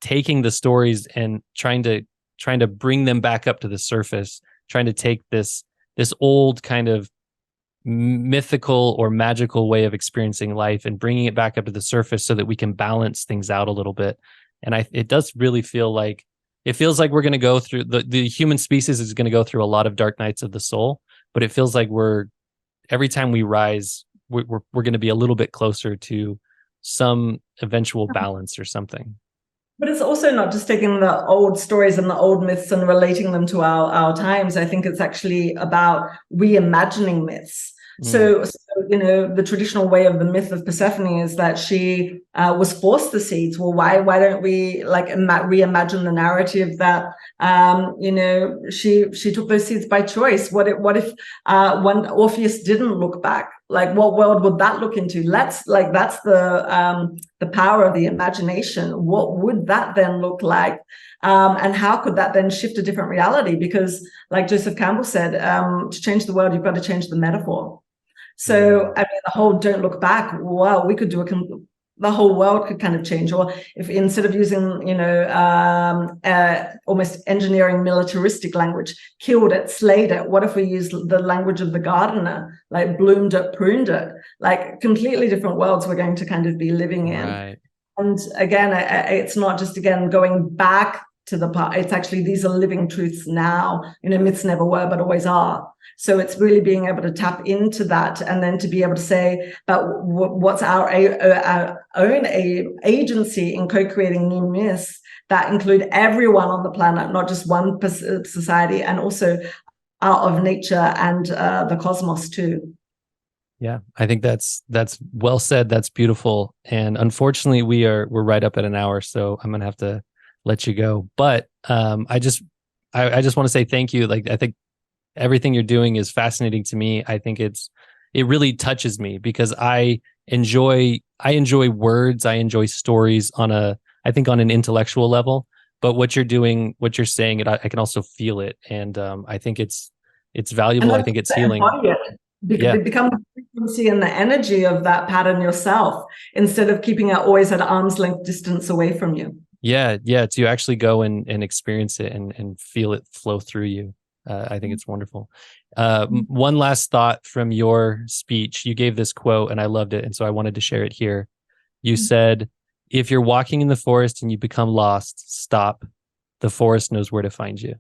taking the stories and trying to bring them back up to the surface, trying to take this old kind of mythical or magical way of experiencing life and bringing it back up to the surface so that we can balance things out a little bit. And it does really feel like, it feels like we're going to go through, the human species is going to go through a lot of dark nights of the soul, but it feels like every time we rise, we're going to be a little bit closer to some eventual balance or something. But it's also not just taking the old stories and the old myths and relating them to our times. I think it's actually about reimagining myths. So, the traditional way of the myth of Persephone is that she was forced the seeds. Well, why don't we reimagine the narrative that she took those seeds by choice? What if when Orpheus didn't look back? Like, what world would that look into? That's the power of the imagination. What would that then look like? And how could that then shift a different reality? Because, like Joseph Campbell said, to change the world, you've got to change the metaphor. So, I mean, the whole "don't look back." Wow, we could do the whole world could kind of change. Or if instead of using, almost engineering militaristic language, killed it, slayed it, what if we use the language of the gardener, like bloomed it, pruned it, like completely different worlds we're going to kind of be living in. Right. And again, it's not just, again, going back to the past. It's actually, these are living truths now. Myths never were, but always are. So it's really being able to tap into that, and then to be able to say, but what's our own agency in co-creating new myths that include everyone on the planet, not just one society, and also out of nature and the cosmos too. Yeah, I think that's well said. That's beautiful. And unfortunately, we're right up at an hour, so I'm gonna have to let you go. But I just want to say thank you. Like, I think everything you're doing is fascinating to me. I think it really touches me because I enjoy words. I enjoy stories on an intellectual level. But what you're doing, what you're saying, I can also feel it, and I think it's valuable. I think it's healing. It becomes the frequency and the energy of that pattern yourself, instead of keeping it always at arm's length distance away from you. Yeah. To actually go and experience it and feel it flow through you. I think it's wonderful. One last thought from your speech. You gave this quote and I loved it. And so I wanted to share it here. You said, if you're walking in the forest and you become lost, stop. The forest knows where to find you.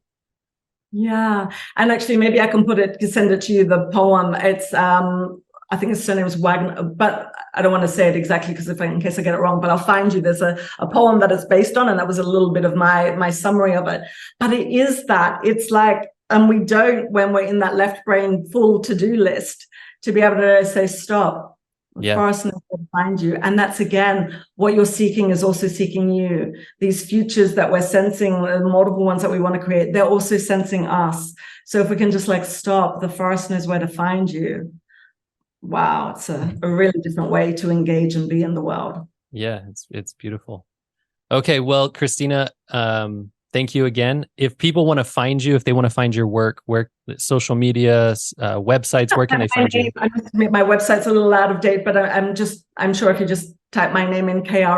Yeah. And actually, maybe I can send it to you, the poem. It's, I think his surname is Wagner, but I don't want to say it exactly in case I get it wrong, but I'll find you. There's a poem that it's based on, and that was a little bit of my summary of it. But it is that, it's like, and we don't, when we're in that left brain full to-do list, to be able to say, stop. The forest knows where to find you. And that's, again, what you're seeking is also seeking you. These futures that we're sensing, the multiple ones that we want to create, they're also sensing us. So if we can just stop, the forest knows where to find you. Wow, it's a really different way to engage and be in the world. Yeah, it's beautiful. Okay, well, Kristina, thank you again. If people want to find you, if they want to find your work, where, social media, websites, where can they find you? My website's a little out of date, but I'm sure if you just type my name in, Kristina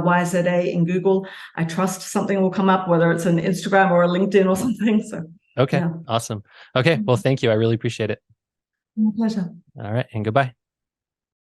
Dryža in Google, I trust something will come up, whether it's an Instagram or a LinkedIn or something. So okay, yeah. Awesome. Okay, well, thank you. I really appreciate it. My pleasure. All right, and goodbye.